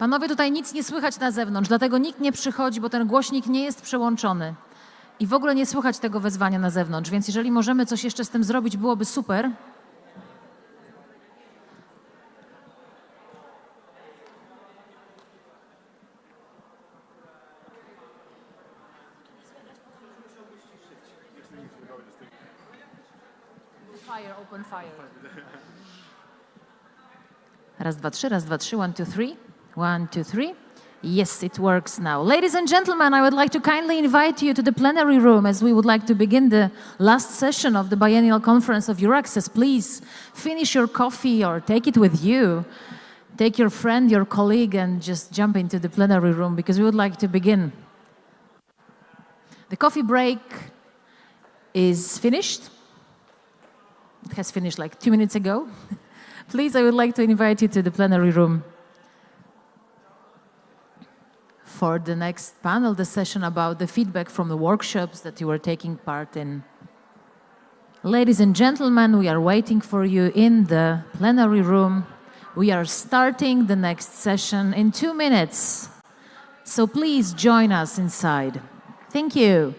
Panowie, tutaj nic nie słychać na zewnątrz, dlatego nikt nie przychodzi, bo ten głośnik nie jest przełączony. I w ogóle nie słychać tego wezwania na zewnątrz, więc jeżeli możemy coś jeszcze z tym zrobić, byłoby super. Fire, open fire. Raz, dwa, trzy, 1, 2, 3. 1, 2, 3. Yes, it works now. Ladies and gentlemen, I would like to kindly invite you to the plenary room as we would like to begin the last session of the Biennial Conference of EURAXESS. Please finish your coffee or take it with you. Take your friend, your colleague, and just jump into the plenary room because we would like to begin. The coffee break is finished. It has finished like 2 minutes ago. Please, I would like to invite you to the plenary room for the next panel, the session about the feedback from the workshops that you were taking part in. Ladies and gentlemen, we are waiting for you in the plenary room. We are starting the next session in 2 minutes. So please join us inside. Thank you.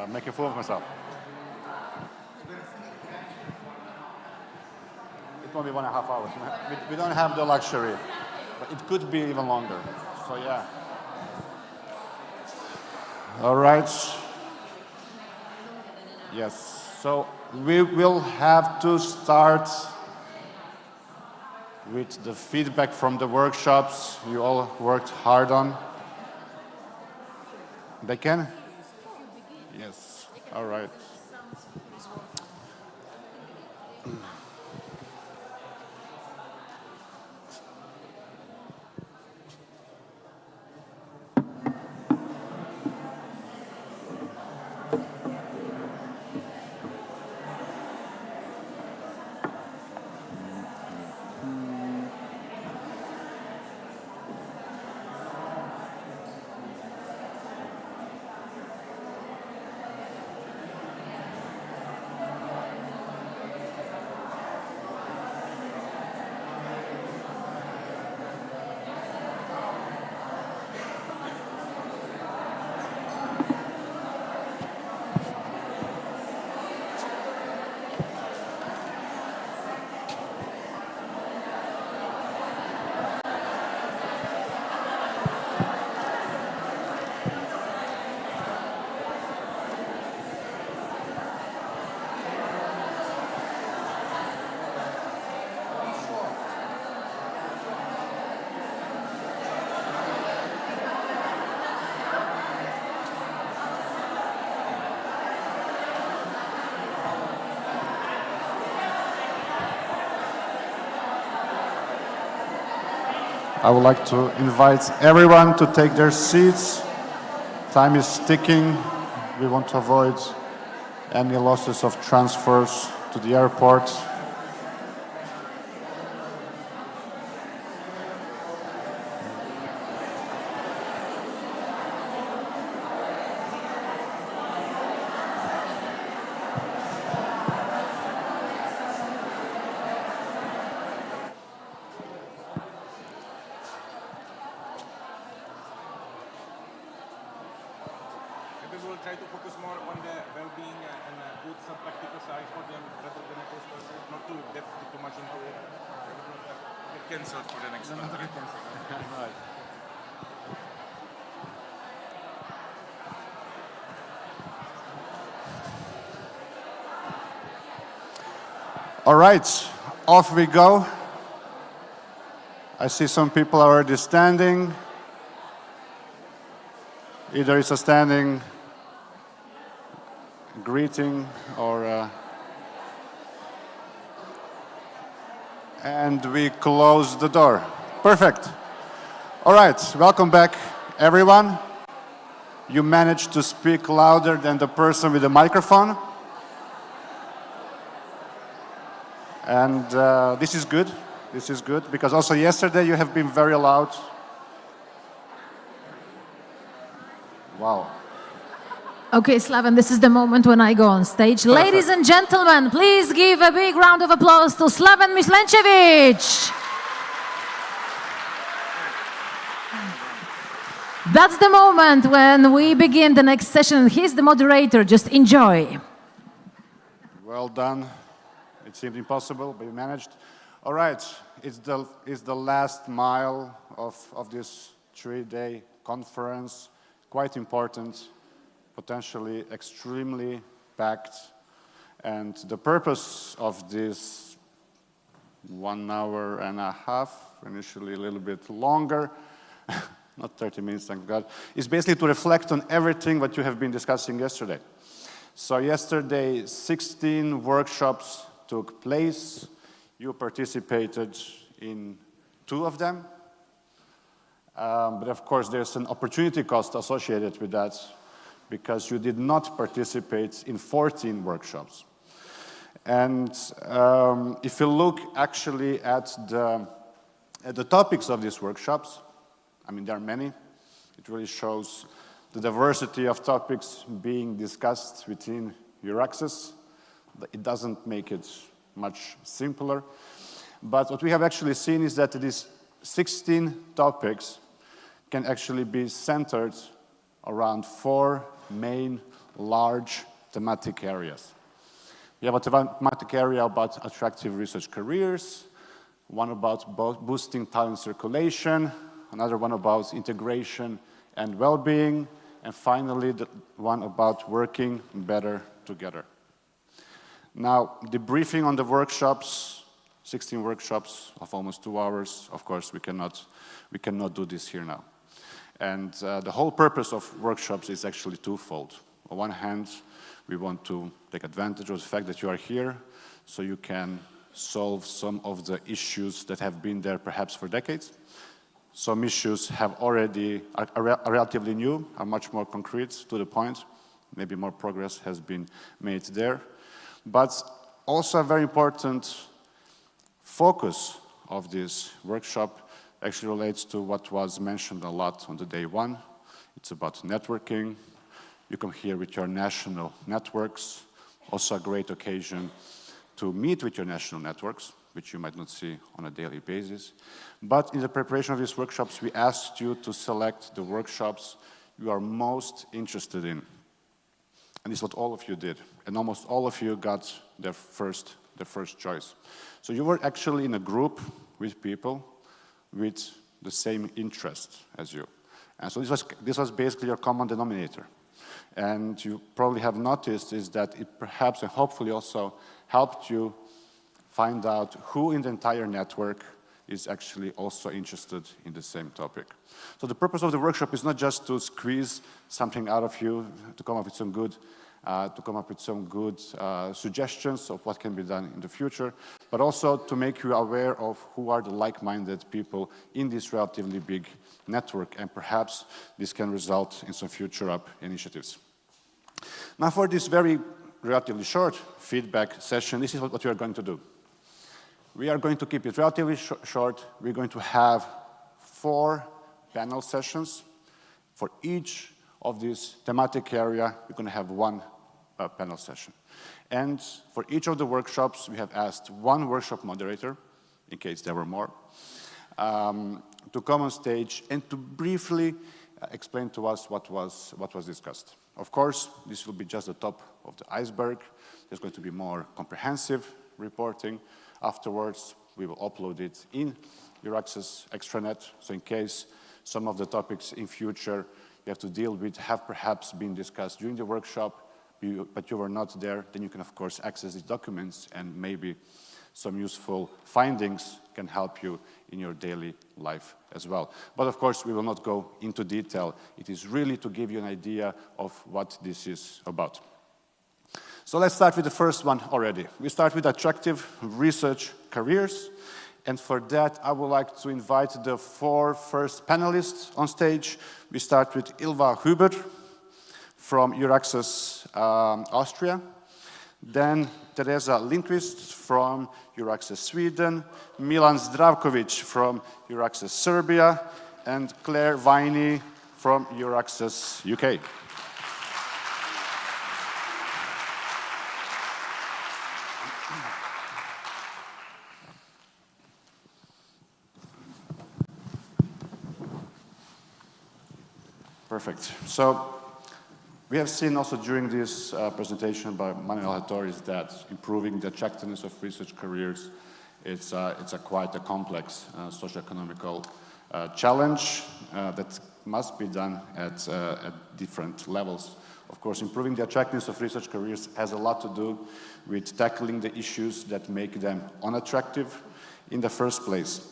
Make a fool of myself. It won't be 1.5 hours. We don't have the luxury, but it could be even longer. So yeah. All right. Yes. So we will have to start with the feedback from the workshops you all worked hard on. They can? Yes. All right. I would like to invite everyone to take their seats. Time is ticking. We want to avoid any losses of transfers to the airport. Try to focus more on the well-being and put some practical sides for them rather than a post not to depth too much into it. Get cancelled for the next one. Get cancelled. Right. All right, off we go. I see some people are already standing. Either it's a standing greeting or and we close the door. Perfect. All right, welcome back everyone. You managed to speak louder than the person with the microphone. And this is good. This is good, because also yesterday you have been very loud. Wow. Okay, Slaven, this is the moment when I go on stage. Ladies and gentlemen, please give a big round of applause to Slaven Mislencevic. That's the moment when we begin the next session. He's the moderator. Just enjoy. Well done. It seemed impossible, but you managed. All right, it's the last mile of this 3-day conference. Quite important, potentially extremely packed. And the purpose of this 1 hour and a half, initially a little bit longer, not 30 minutes, thank God, is basically to reflect on everything that you have been discussing yesterday. So yesterday, 16 workshops took place. You participated in 2 of them. But of course, there's an opportunity cost associated with that because you did not participate in 14 workshops. And if you look actually at the topics of these workshops, I mean, there are many. It really shows the diversity of topics being discussed within EURAXESS. It doesn't make it much simpler. But what we have actually seen is that these 16 topics can actually be centered around 4 main large thematic areas. We have a thematic area about attractive research careers, one about boosting talent circulation, another one about integration and well-being, and finally the one about working better together. Now, the briefing on the workshops, 16 workshops of almost 2 hours, of course we cannot do this here now. And the whole purpose of workshops is actually twofold. On one hand, we want to take advantage of the fact that you are here so you can solve some of the issues that have been there perhaps for decades. Some issues are relatively new, are much more concrete, to the point. Maybe more progress has been made there. But also a very important focus of this workshop actually relates to what was mentioned a lot on the day 1. It's about networking. You come here with your national networks, also a great occasion to meet with your national networks, which you might not see on a daily basis. But in the preparation of these workshops, we asked you to select the workshops you are most interested in. And this is what all of you did. And almost all of you got their first choice. So you were actually in a group with people with the same interest as you. And so this was basically your common denominator. And you probably have noticed is that it perhaps and hopefully also helped you find out who in the entire network is actually also interested in the same topic. So the purpose of the workshop is not just to squeeze something out of you, to come up with some good suggestions of what can be done in the future, but also to make you aware of who are the like-minded people in this relatively big network, and perhaps this can result in some future-up initiatives. Now for this very relatively short feedback session, this is what we are going to do. We are going to keep it relatively short. We're going to have 4 panel sessions. For each of these thematic area, we're going to have 1 panel session. And for each of the workshops, we have asked 1 workshop moderator, in case there were more, to come on stage and to briefly explain to us what was discussed. Of course, this will be just the top of the iceberg. There's going to be more comprehensive reporting. Afterwards, we will upload it in EURAXESS extranet, so in case some of the topics in future you have to deal with have perhaps been discussed during the workshop, but you were not there, then you can of course access these documents, and maybe some useful findings can help you in your daily life as well. But of course, we will not go into detail. It is really to give you an idea of what this is about. So let's start with the first one already. We start with attractive research careers. And for that, I would like to invite the 4 first panelists on stage. We start with Ilva Huber from EURAXESS Austria. Then Teresa Lindqvist from EURAXESS Sweden, Milan Zdravkovic from EURAXESS Serbia, and Claire Viney from EURAXESS UK. Perfect. So we have seen also during this presentation by Manuel Hattori that improving the attractiveness of research careers, it's quite a complex socio-economical challenge that must be done at different levels. Of course, improving the attractiveness of research careers has a lot to do with tackling the issues that make them unattractive in the first place.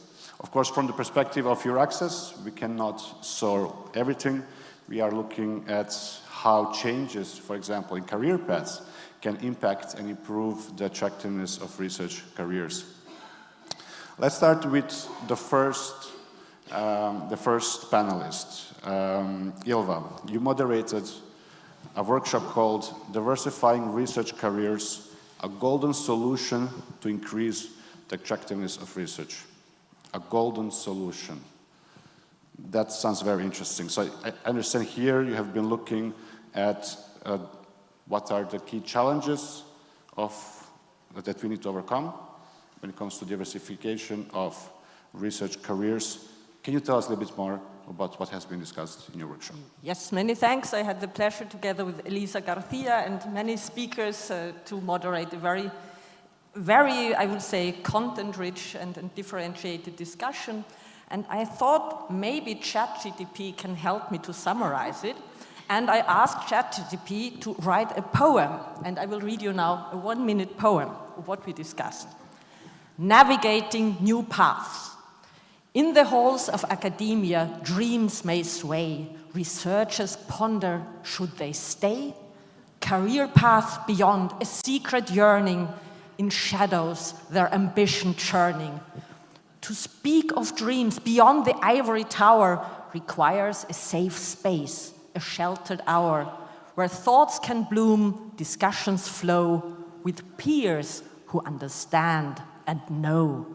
Of course, from the perspective of EURAXESS, we cannot solve everything. We are looking at how changes, for example, in career paths, can impact and improve the attractiveness of research careers. Let's start with the first panelist, Ilva. You moderated a workshop called Diversifying Research Careers, a golden solution to increase the attractiveness of research. A golden solution. That sounds very interesting. So I understand here you have been looking at what are the key challenges that we need to overcome when it comes to diversification of research careers. Can you tell us a little bit more about what has been discussed in your workshop? Yes, many thanks. I had the pleasure, together with Elisa Garcia and many speakers, to moderate a very, I would say, content-rich and differentiated discussion. And I thought maybe ChatGPT can help me to summarize it. And I asked ChatGPT to write a poem. And I will read you now a 1-minute poem of what we discussed. Navigating new paths. In the halls of academia, dreams may sway. Researchers ponder, should they stay? Career path beyond, a secret yearning. In shadows, their ambition churning. To speak of dreams beyond the ivory tower requires a safe space, a sheltered hour, where thoughts can bloom, discussions flow, with peers who understand and know.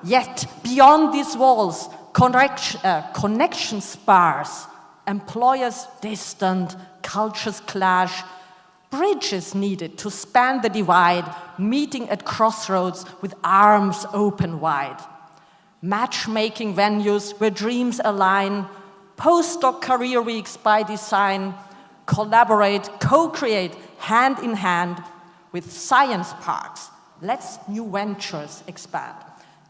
Yet, beyond these walls, connection sparse, employers distant, cultures clash, bridges needed to span the divide, meeting at crossroads with arms open wide. Matchmaking venues where dreams align, postdoc career weeks by design, collaborate, co-create hand in hand with science parks. Let's new ventures expand.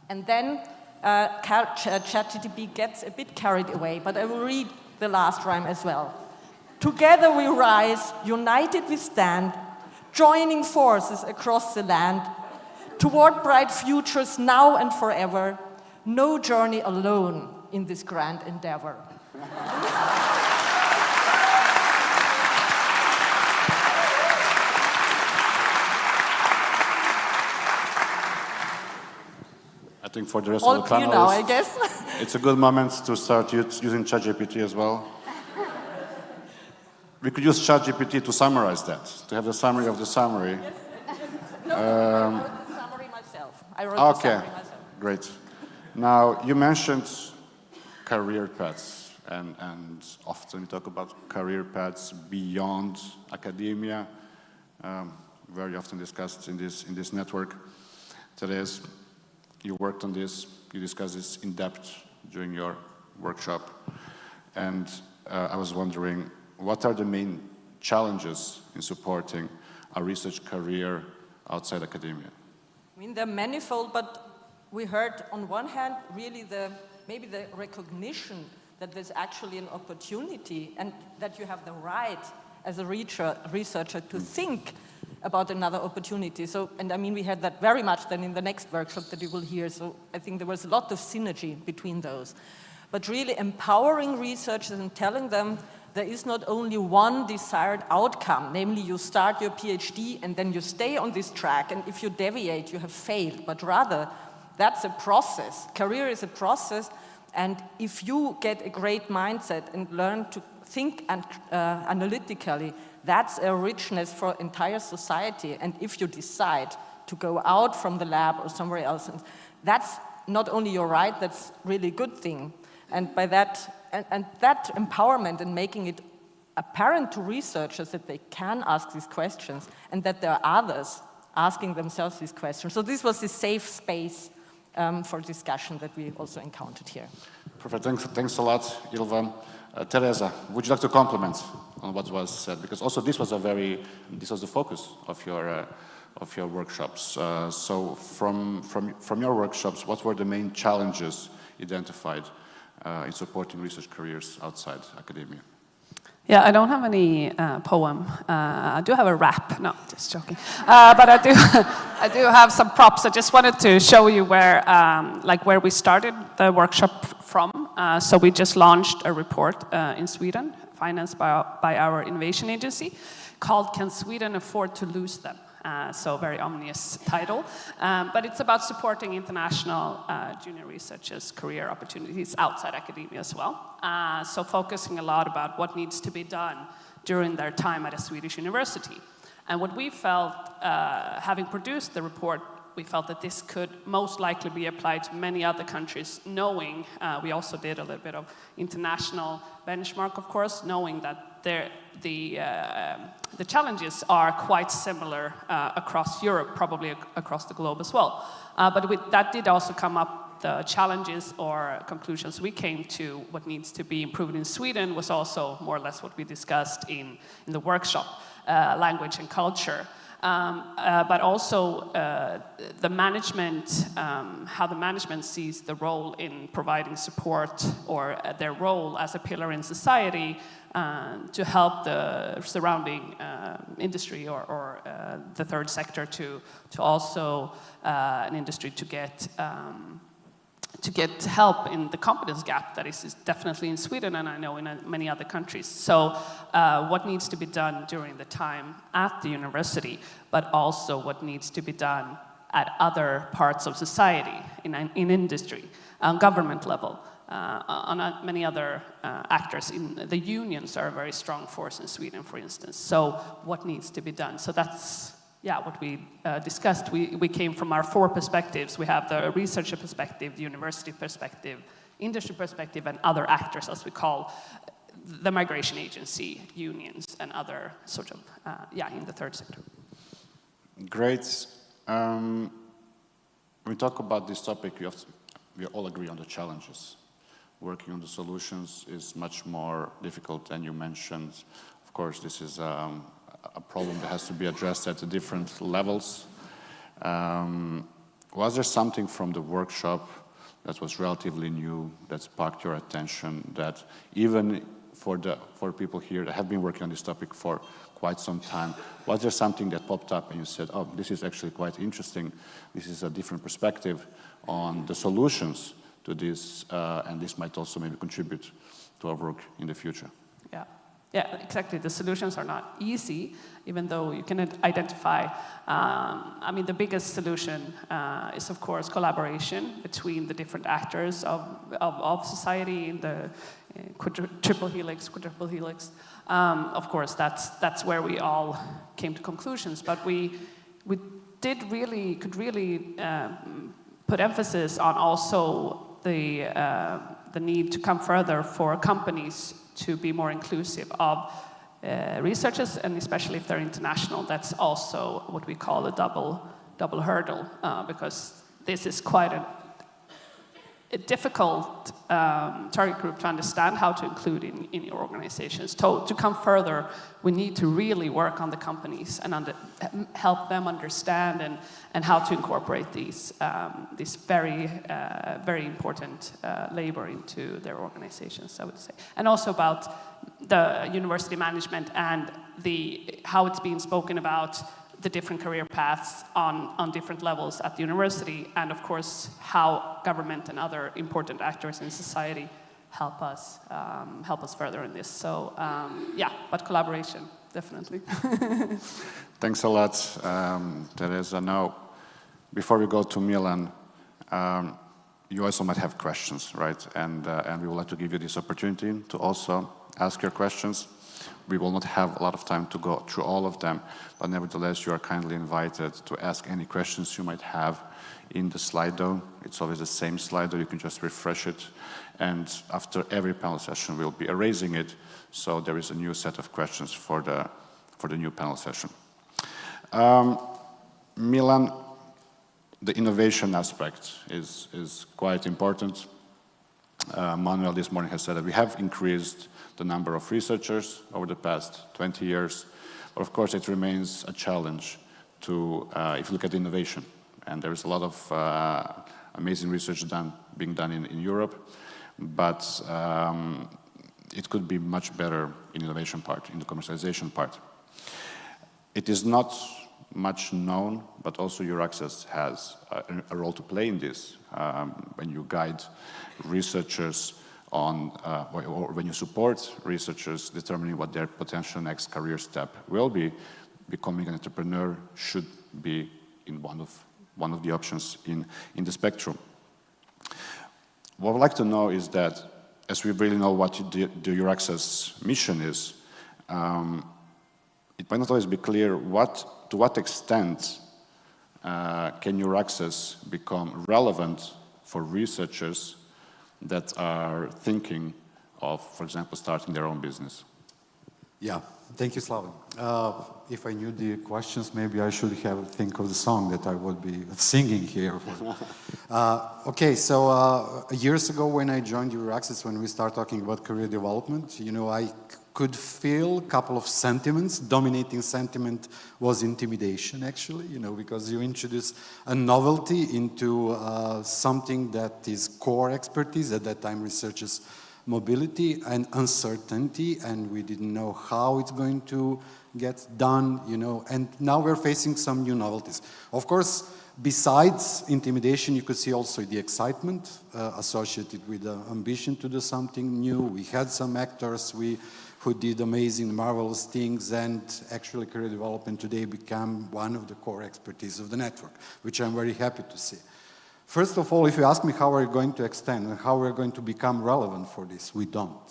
And then ChatGPT gets a bit carried away, but I will read the last rhyme as well. Together we rise, united we stand, joining forces across the land, toward bright futures now and forever, no journey alone in this grand endeavor. I think for the rest All of the clear panelists, now, I guess. it's a good moment to start using ChatGPT as well. We could use ChatGPT to summarize that, to have the summary of the summary. Yes. No, I wrote the summary myself. Okay, great. Now, you mentioned career paths, and often we talk about career paths beyond academia, very often discussed in this network. Therese, you worked on this, you discussed this in depth during your workshop, and I was wondering, what are the main challenges in supporting a research career outside academia? I mean, they're manifold, but we heard on one hand really maybe the recognition that there's actually an opportunity and that you have the right as a researcher to think about another opportunity. So, and I mean, we had that very much then in the next workshop that you will hear. So I think there was a lot of synergy between those. But really empowering researchers and telling them there is not only one desired outcome, namely you start your PhD and then you stay on this track, and if you deviate, you have failed, but rather that's a process. Career is a process, and if you get a great mindset and learn to think analytically, that's a richness for entire society, and if you decide to go out from the lab or somewhere else. And that's not only your right, that's really a good thing. And by that, and that empowerment and making it apparent to researchers that they can ask these questions and that there are others asking themselves these questions. So this was the safe space for discussion that we also encountered here. Perfect. Thanks a lot, Ylva. Teresa, would you like to comment on what was said? Because also this was the focus of your workshops. So from your workshops, what were the main challenges identified in supporting research careers outside academia? Yeah, I don't have any poem. I do have a rap. No, just joking. But I do have some props. I just wanted to show you where we started the workshop from. So we just launched a report in Sweden, financed by our innovation agency, called "Can Sweden Afford to Lose Them?" So very ominous title. But it's about supporting international junior researchers' career opportunities outside academia as well. So focusing a lot about what needs to be done during their time at a Swedish university. And what we felt, having produced the report, we felt that this could most likely be applied to many other countries, knowing, we also did a little bit of international benchmark, of course, knowing that the challenges are quite similar across Europe, probably across the globe as well. But that did also come up, the challenges or conclusions we came to, what needs to be improved in Sweden was also more or less what we discussed in the workshop, language and culture. But also the management, how the management sees the role in providing support or their role as a pillar in society to help the surrounding industry or the third sector to also an industry to get help in the competence gap that is definitely in Sweden and I know in many other countries. So what needs to be done during the time at the university, but also what needs to be done at other parts of society, in industry, on government level, on many other actors. The unions are a very strong force in Sweden, for instance. So what needs to be done? So that's what we discussed. We came from our 4 perspectives. We have the researcher perspective, the university perspective, industry perspective, and other actors, as we call the migration agency, unions, and other sort of, in the third sector. Great. When we talk about this topic, we all agree on the challenges. Working on the solutions is much more difficult, and you mentioned, of course, this is a problem that has to be addressed at the different levels. Was there something from the workshop that was relatively new, that sparked your attention, that even for people here that have been working on this topic for quite some time, was there something that popped up and you said, oh, this is actually quite interesting, this is a different perspective on the solutions to this, and this might also maybe contribute to our work in the future? Yeah, exactly. The solutions are not easy, even though you can identify. The biggest solution is, of course, collaboration between the different actors of society in the triple helix, quadruple helix. Of course, that's where we all came to conclusions. But we could really put emphasis on also the need to come further for companies to be more inclusive of researchers, and especially if they're international. That's also what we call a double hurdle, because this is quite a difficult target group to understand how to include in your organizations. To come further, we need to really work on the companies and help them understand and how to incorporate this very important labor into their organizations, I would say. And also about the university management and how it's being spoken about, the different career paths on different levels at the university, and of course how government and other important actors in society help us further in this. So but collaboration, definitely. Thanks a lot, Teresa. Now, before we go to Milan, you also might have questions, right? And we would like to give you this opportunity to also ask your questions. we will not have a lot of time to go through all of them, but nevertheless, you are kindly invited to ask any questions you might have in the Slido. It's always the same Slido, you can just refresh it. And after every panel session, we'll be erasing it, so there is a new set of questions for the new panel session. Milan, the innovation aspect is quite important. Manuel this morning has said that we have increased the number of researchers over the past 20 years, but of course it remains a challenge to, if you look at innovation, and there is a lot of amazing research being done in Europe, but it could be much better in innovation part, in the commercialization part. It is not much known, but also EURAXESS has a role to play in this. When you guide researchers on, or when you support researchers determining what their potential next career step will be, becoming an entrepreneur should be in one of the options in the spectrum. What I'd like to know is that, as we really know what the EURAXESS mission is, it might not always be clear to what extent can EURAXESS become relevant for researchers that are thinking of, for example, starting their own business. Yeah, thank you, Slaven. If I knew the questions, maybe I should have think of the song that I would be singing here. Okay, so years ago when I joined EURAXESS, when we start talking about career development, you know, I could feel a couple of sentiments. Dominating sentiment was intimidation, actually, you know, because you introduce a novelty into something that is core expertise, at that time researchers' mobility and uncertainty, and we didn't know how it's going to get done, you know, and now we're facing some new novelties. Of course, besides intimidation, you could see also the excitement associated with the ambition to do something new. We had some actors who did amazing, marvelous things, and actually career development today became one of the core expertise of the network, which I'm very happy to see. First of all, if you ask me how we're going to extend and how we're going to become relevant for this, we don't.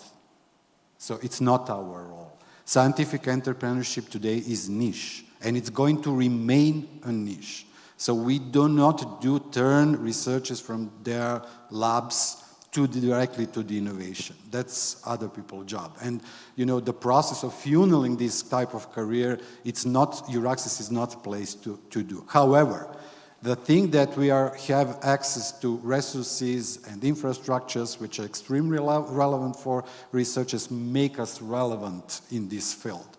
So it's not our role. Scientific entrepreneurship today is niche, and it's going to remain a niche. So we do not turn researchers from their labs directly to the innovation. That's other people's job. And you know, the process of funneling this type of career, it's not, EURAXESS is not a place to do. However, the thing that we have access to resources and infrastructures which are extremely relevant for researchers make us relevant in this field.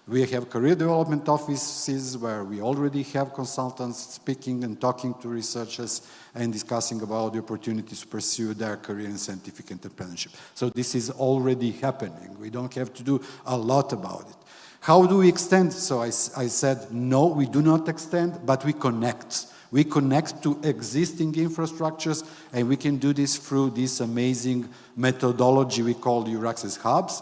We have career development offices where we already have consultants speaking and talking to researchers and discussing about the opportunities to pursue their career in scientific entrepreneurship. So this is already happening. We don't have to do a lot about it. How do we extend? So I said, no, we do not extend, but we connect. We connect to existing infrastructures, and we can do this through this amazing methodology we call EURAXESS hubs,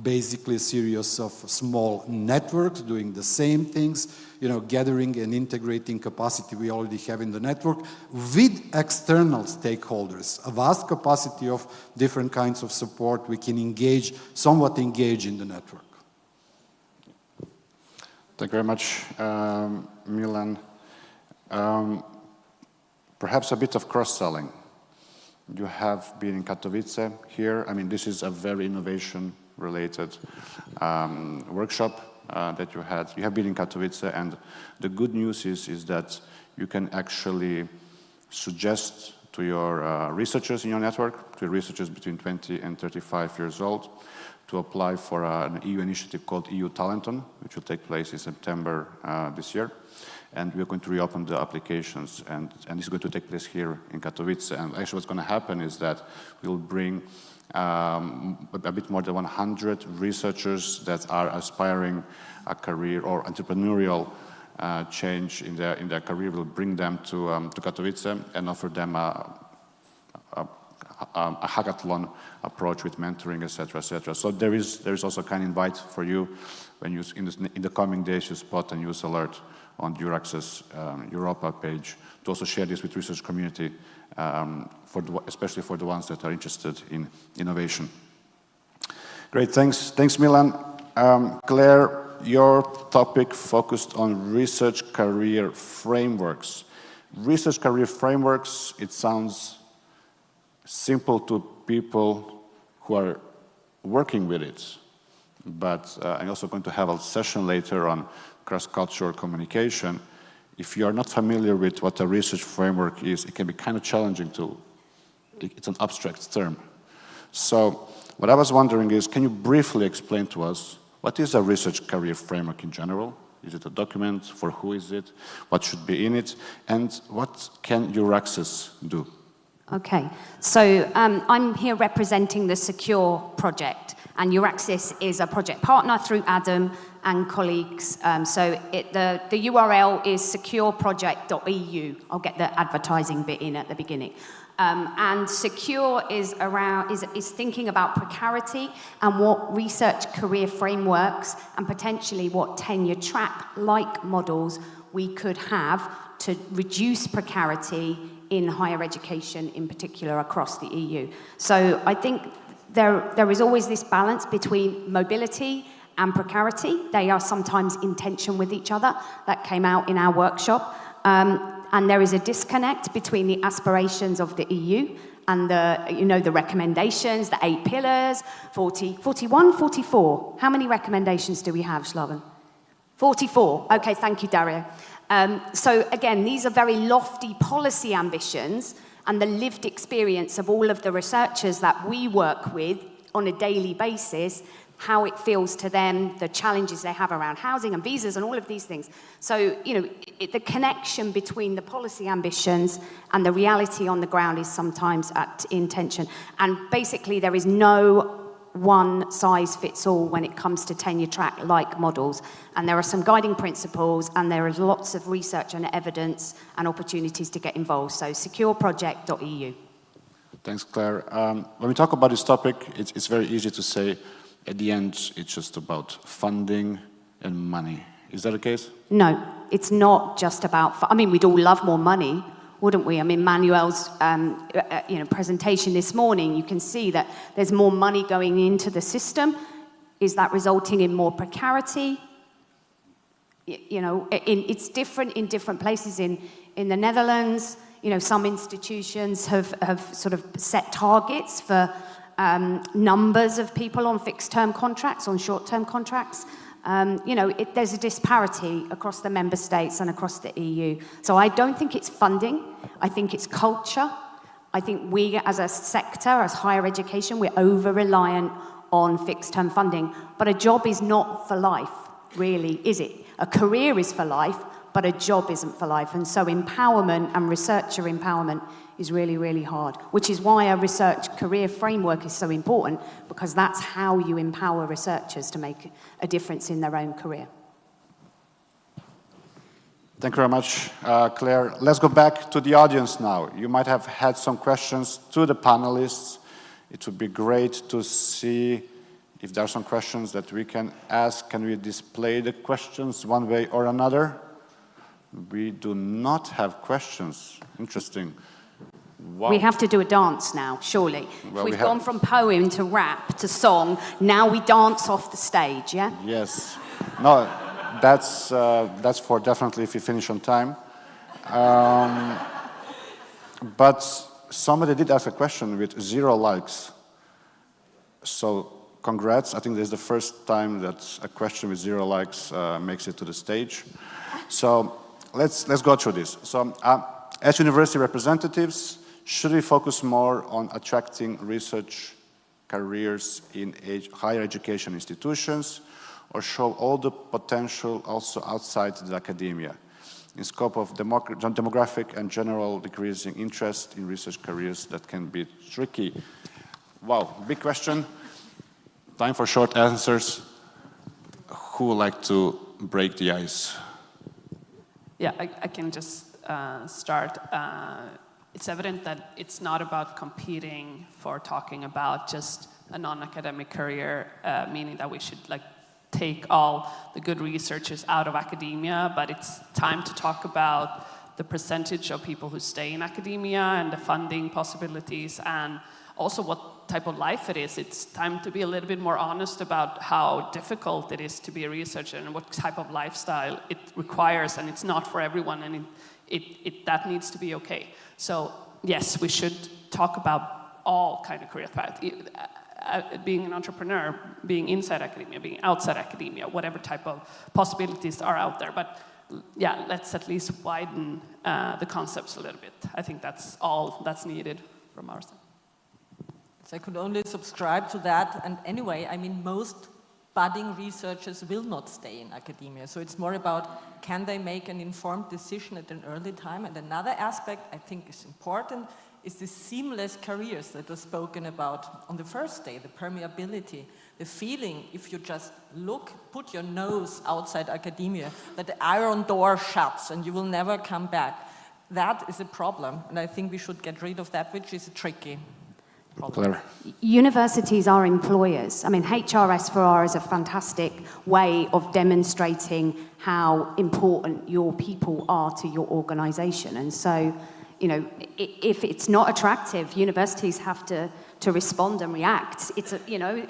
basically a series of small networks doing the same things, you know, gathering and integrating capacity we already have in the network with external stakeholders, a vast capacity of different kinds of support we can somewhat engage in the network. Thank you very much, Milan. Perhaps a bit of cross-selling. You have been in Katowice here. I mean, this is a very innovation-related workshop that you had. You have been in Katowice, and the good news is that you can actually suggest to your researchers in your network, to researchers between 20 and 35 years old, to apply for an EU initiative called EU Talenton, which will take place in September this year. And we're going to reopen the applications, and it's going to take place here in Katowice. And actually what's going to happen is that we'll bring a bit more than 100 researchers that are aspiring a career or entrepreneurial change in their career. We'll bring them to Katowice and offer them a hackathon approach with mentoring, etc., etc. So there is also a kind invite for you when you in the coming days you spot a news alert on EURAXESS Europa page to also share this with research community, especially for the ones that are interested in innovation. Great, thanks Milan. Claire, your topic focused on research career frameworks. Research career frameworks, it sounds simple to people who are working with it. But I'm also going to have a session later on cross-cultural communication. If you are not familiar with what a research framework is, it can be kind of challenging to, it's an abstract term. So what I was wondering is, can you briefly explain to us what is a research career framework in general? Is it a document? For who is it? What should be in it? And what can EURAXESS do? Okay, so I'm here representing the Secure project, and EURAXESS is a project partner through Adam and colleagues. The URL is secureproject.eu. I'll get the advertising bit in at the beginning. And Secure is thinking about precarity and what research career frameworks and potentially what tenure track-like models we could have to reduce precarity in higher education, in particular across the EU. So I think there is always this balance between mobility and precarity. They are sometimes in tension with each other. That came out in our workshop. And there is a disconnect between the aspirations of the EU and the recommendations, the 8 pillars, 41, 44. How many recommendations do we have, Slaven? 44. Okay, thank you, Dario. So again, these are very lofty policy ambitions, and the lived experience of all of the researchers that we work with on a daily basis, how it feels to them, the challenges they have around housing and visas and all of these things. So, the connection between the policy ambitions and the reality on the ground is sometimes in tension. And basically, there is no one size fits all when it comes to tenure track-like models. And there are some guiding principles, and there is lots of research and evidence and opportunities to get involved. So secureproject.eu. Thanks, Claire. When we talk about this topic, it's very easy to say, at the end, it's just about funding and money. Is that the case? No, it's not just about, we'd all love more money, wouldn't we? Manuel's presentation this morning, you can see that there's more money going into the system. Is that resulting in more precarity? It's different in different places. In the Netherlands, some institutions have sort of set targets for numbers of people on fixed-term contracts, on short-term contracts. There's a disparity across the member states and across the EU. So I don't think it's funding. I think it's culture. I think we, as a sector, as higher education, we're over-reliant on fixed-term funding. But a job is not for life, really, is it? A career is for life, but a job isn't for life. And so empowerment and researcher empowerment is really, really hard, which is why a research career framework is so important, because that's how you empower researchers to make a difference in their own career. Thank you very much, Claire. Let's go back to the audience now. You might have had some questions to the panelists. It would be great to see if there are some questions that we can ask. Can we display the questions one way or another? We do not have questions. Interesting. Wow. We have to do a dance now, surely. Well, We've gone from poem to rap to song. Now we dance off the stage, yeah? Yes. No, that's for definitely if we finish on time. But somebody did ask a question with 0 likes. So congrats. I think this is the first time that a question with 0 likes makes it to the stage. So let's go through this. So as university representatives, should we focus more on attracting research careers in higher education institutions, or show all the potential also outside the academia, in scope of demographic and general decreasing interest in research careers that can be tricky? Wow, big question. Time for short answers. Who would like to break the ice? Yeah, I can just start. It's evident that it's not about competing for talking about just a non-academic career, meaning that we should take all the good researchers out of academia, but it's time to talk about the percentage of people who stay in academia and the funding possibilities, and also what type of life it is. It's time to be a little bit more honest about how difficult it is to be a researcher and what type of lifestyle it requires, and it's not for everyone, and that needs to be okay. So yes, we should talk about all kind of career paths. Being an entrepreneur, being inside academia, being outside academia, whatever type of possibilities are out there. But yeah, let's at least widen the concepts a little bit. I think that's all that's needed from our side. So I could only subscribe to that. And anyway, I mean, most budding researchers will not stay in academia. So it's more about, can they make an informed decision at an early time? And another aspect I think is important is the seamless careers that are spoken about on the first day, the permeability, the feeling, if you just put your nose outside academia, that the iron door shuts and you will never come back. That is a problem, and I think we should get rid of that, which is a tricky problem. Claire. Universities are employers. I mean, HRS4R is a fantastic way of demonstrating how important your people are to your organization. And so, you know, if it's not attractive, universities have to respond and react. It's a, you know...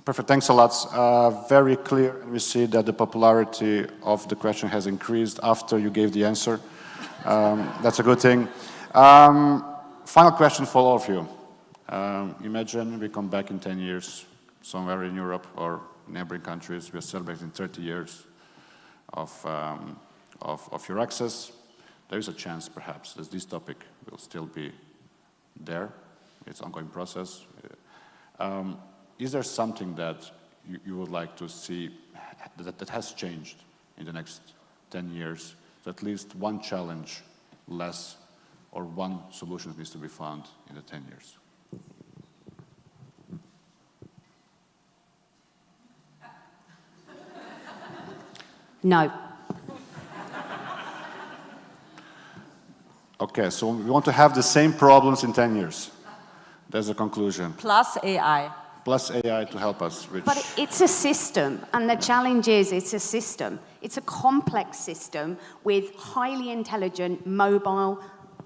Perfect, thanks a lot. Very clear, and we see that the popularity of the question has increased after you gave the answer. That's a good thing. Final question for all of you. Imagine we come back in 10 years, somewhere in Europe or neighboring countries. We're celebrating 30 years of EURAXESS. There is a chance, perhaps, that this topic will still be there. It's an ongoing process. Is there something that you would like to see that has changed in the next 10 years? So at least one challenge less or one solution needs to be found in the 10 years? No. Okay, so we want to have the same problems in 10 years. That's the conclusion. Plus AI. Plus AI to help us reach... But it's a system, and the challenge is it's a system. It's a complex system with highly intelligent, mobile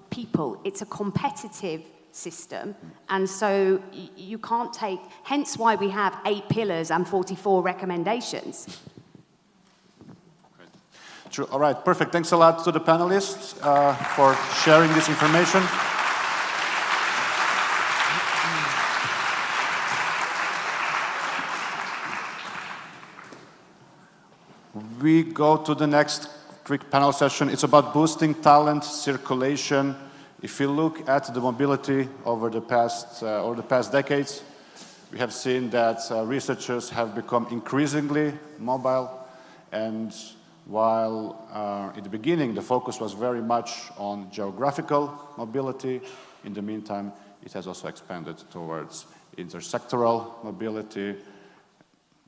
people. It's a competitive system, and so you can't take... Hence why we have 8 pillars and 44 recommendations. True. All right, perfect. Thanks a lot to the panelists for sharing this information. We go to the next quick panel session. It's about boosting talent circulation. If you look at the mobility over the past decades, we have seen that researchers have become increasingly mobile, and while in the beginning the focus was very much on geographical mobility, in the meantime it has also expanded towards intersectoral mobility,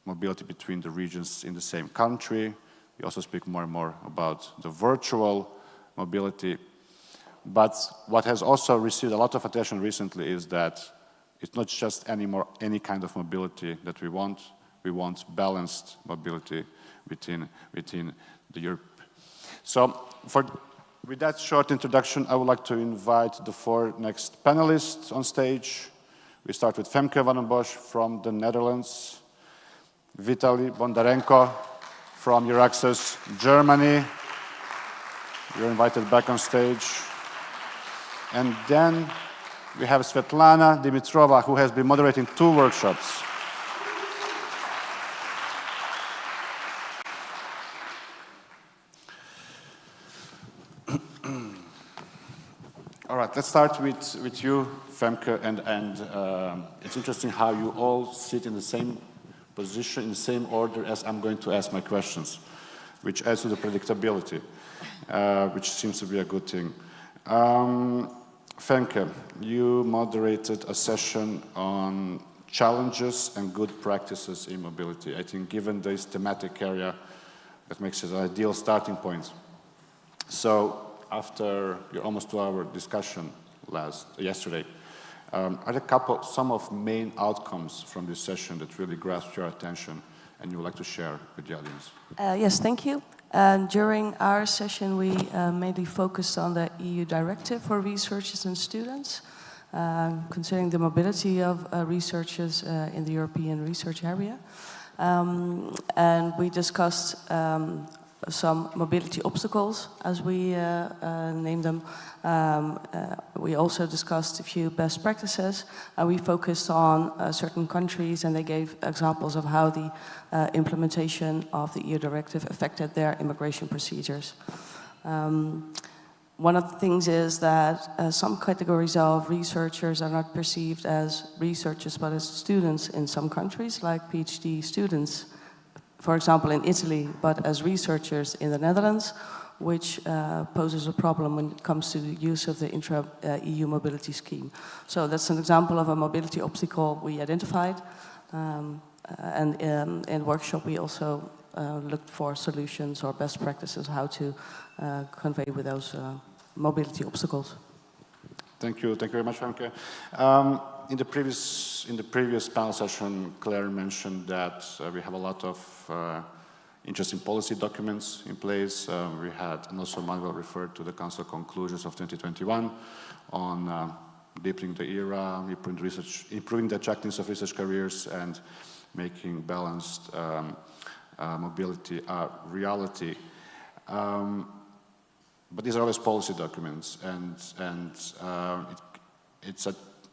mobility between the regions in the same country. We also speak more and more about the virtual mobility. But what has also received a lot of attention recently is that it's not just anymore any kind of mobility that we want. We want balanced mobility within the Europe. So with that short introduction, I would like to invite the 4 next panelists on stage. We start with Femke van den Bosch from the Netherlands, Vitaly Bondarenko from EURAXESS, Germany. You're invited back on stage. And then we have Svetlana Dimitrova, who has been moderating 2 workshops. All right, let's start with you, Femke, and it's interesting how you all sit in the same position, in the same order as I'm going to ask my questions, which adds to the predictability, which seems to be a good thing. Femke, you moderated a session on challenges and good practices in mobility. I think given this thematic area, that makes it an ideal starting point. So after your almost 2-hour discussion yesterday, are there some of main outcomes from this session that really grasped your attention and you would like to share with the audience? Yes, thank you. And during our session, we mainly focused on the EU directive for researchers and students, concerning the mobility of researchers in the European research area. And we discussed some mobility obstacles, as we named them. We also discussed a few best practices, and we focused on certain countries, and they gave examples of how the implementation of the EU directive affected their immigration procedures. One of the things is that some categories of researchers are not perceived as researchers but as students in some countries, like PhD students, for example in Italy, but as researchers in the Netherlands, which poses a problem when it comes to the use of the intra-EU mobility scheme. So that's an example of a mobility obstacle we identified. And in the workshop we also looked for solutions or best practices how to convey with those mobility obstacles. Thank you very much, Femke. In the previous panel session, Claire mentioned that we have a lot of interesting policy documents in place. We had, and also Manuel referred to the Council conclusions of 2021 on deepening the era, improving the attractiveness of research careers, and making balanced mobility a reality. But these are always policy documents, and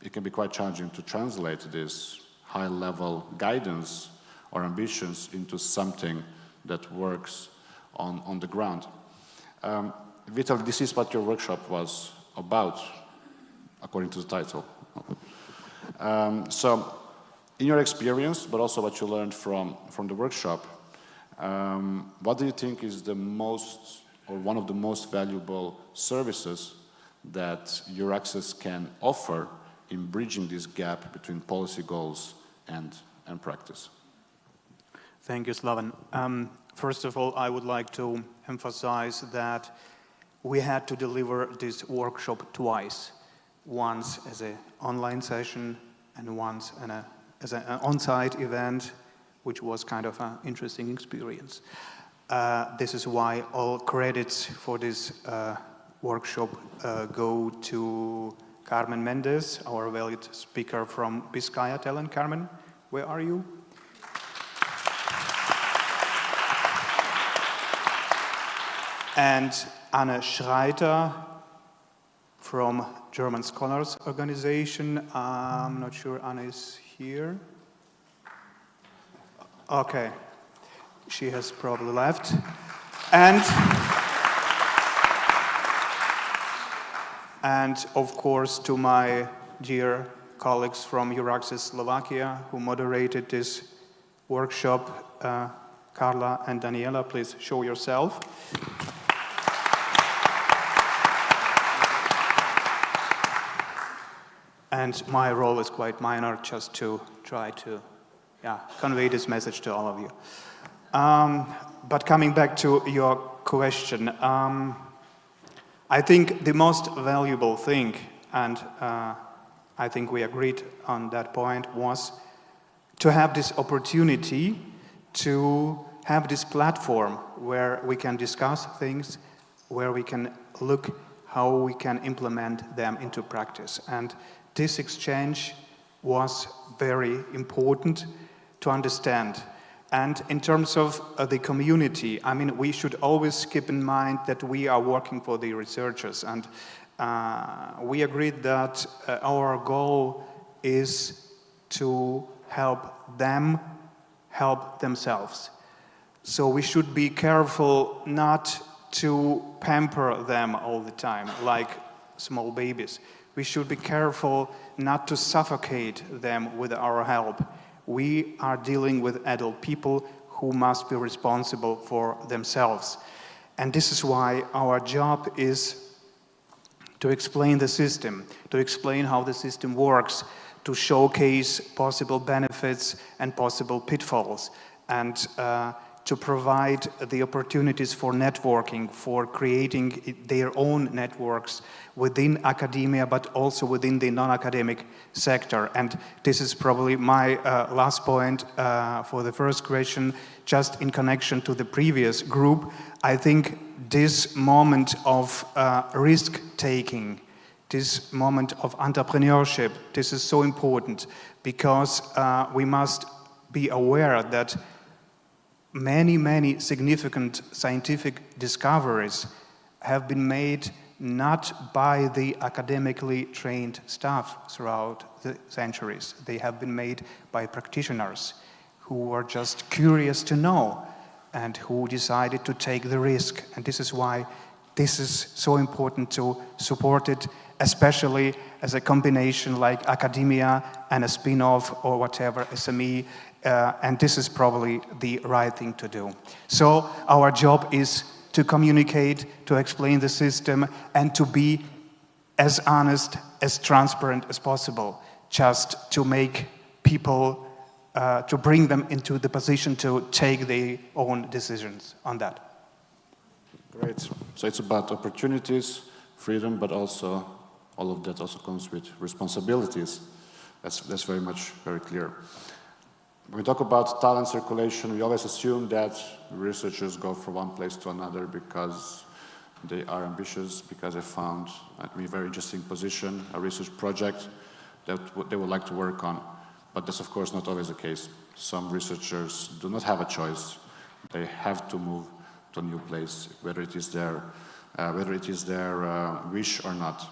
it can be quite challenging to translate this high-level guidance or ambitions into something that works on the ground. Vital, this is what your workshop was about, according to the title. So, in your experience, but also what you learned from the workshop, what do you think is the most, or one of the most valuable services that EURAXESS can offer in bridging this gap between policy goals and practice? Thank you, Slaven. First of all, I would like to emphasize that we had to deliver this workshop twice. Once as an online session and once as an on-site event, which was kind of an interesting experience. This is why all credits for this workshop go to Carmen Mendez, our valued speaker from Vizcaya Talent. Carmen, where are you? And Anne Schreiter from German Scholars Organization. I'm not sure Anne is here. Okay, she has probably left. And of course to my dear colleagues from EURAXESS Slovakia who moderated this workshop, Carla and Daniela, please show yourself. And my role is quite minor, just to try to convey this message to all of you. But coming back to your question, I think the most valuable thing, and I think we agreed on that point, was to have this opportunity to have this platform where we can discuss things, where we can look how we can implement them into practice. And this exchange was very important to understand. And in terms of the community, I mean, we should always keep in mind that we are working for the researchers, and we agreed that our goal is to help them help themselves. So we should be careful not to pamper them all the time, like small babies. We should be careful not to suffocate them with our help. We are dealing with adult people who must be responsible for themselves. And this is why our job is to explain the system, to explain how the system works, to showcase possible benefits and possible pitfalls, and to provide the opportunities for networking, for creating their own networks within academia, but also within the non-academic sector. And this is probably my last point for the first question, just in connection to the previous group. I think this moment of risk-taking, this moment of entrepreneurship, this is so important because we must be aware that many significant scientific discoveries have been made not by the academically trained staff throughout the centuries. They have been made by practitioners who were just curious to know and who decided to take the risk. And this is why this is so important to support it, especially as a combination like academia and a spin-off or whatever, SME, and this is probably the right thing to do. So our job is to communicate, to explain the system, and to be as honest, as transparent as possible, just to make people, to bring them into the position to take their own decisions on that. Great. So it's about opportunities, freedom, but also all of that also comes with responsibilities. That's very clear. When we talk about talent circulation, we always assume that researchers go from one place to another because they are ambitious, because they found a very interesting position, a research project that they would like to work on. But that's of course not always the case. Some researchers do not have a choice. They have to move to a new place, whether it is their wish or not.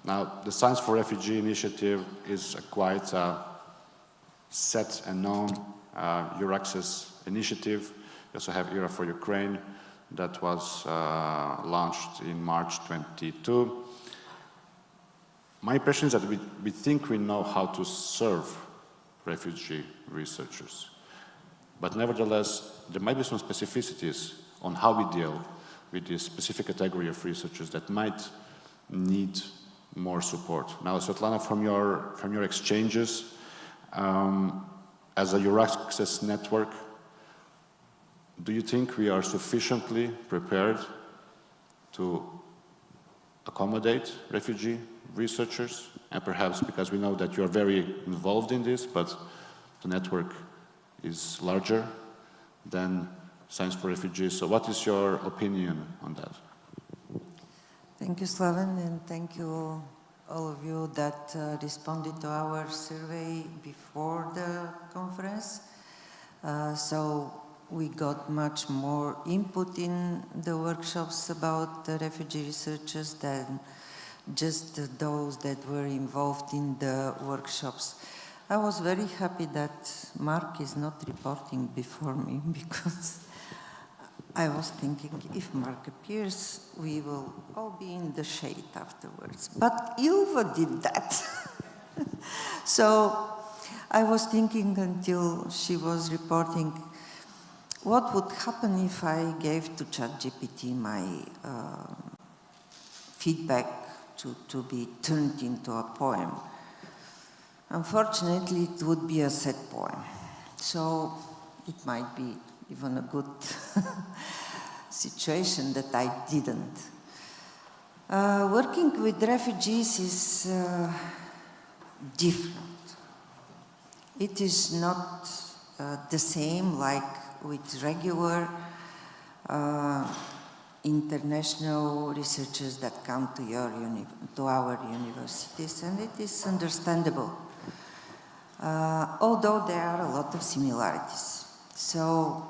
Now, the Science for Refugee initiative is a quite set and known EURAXESS initiative. We also have ERA for Ukraine that was launched in March 22. My impression is that we think we know how to serve refugee researchers. But nevertheless, there might be some specificities on how we deal with this specific category of researchers that might need more support. Now, Svetlana, from your exchanges, as a EURAXESS network, do you think we are sufficiently prepared to accommodate refugee researchers? And perhaps because we know that you are very involved in this, but the network is larger than Science for Refugees. So what is your opinion on that? Thank you, Slaven, and thank you all of you that responded to our survey before the conference. So we got much more input in the workshops about the refugee researchers than just those that were involved in the workshops. I was very happy that Mark is not reporting before me because I was thinking if Mark appears, we will all be in the shade afterwards. But Ilva did that. So I was thinking until she was reporting, what would happen if I gave to ChatGPT my feedback to be turned into a poem? Unfortunately, it would be a sad poem. So it might be even a good situation that I didn't. Working with refugees is different. It is not the same like with regular international researchers that come to our universities, and it is understandable. Although there are a lot of similarities. So,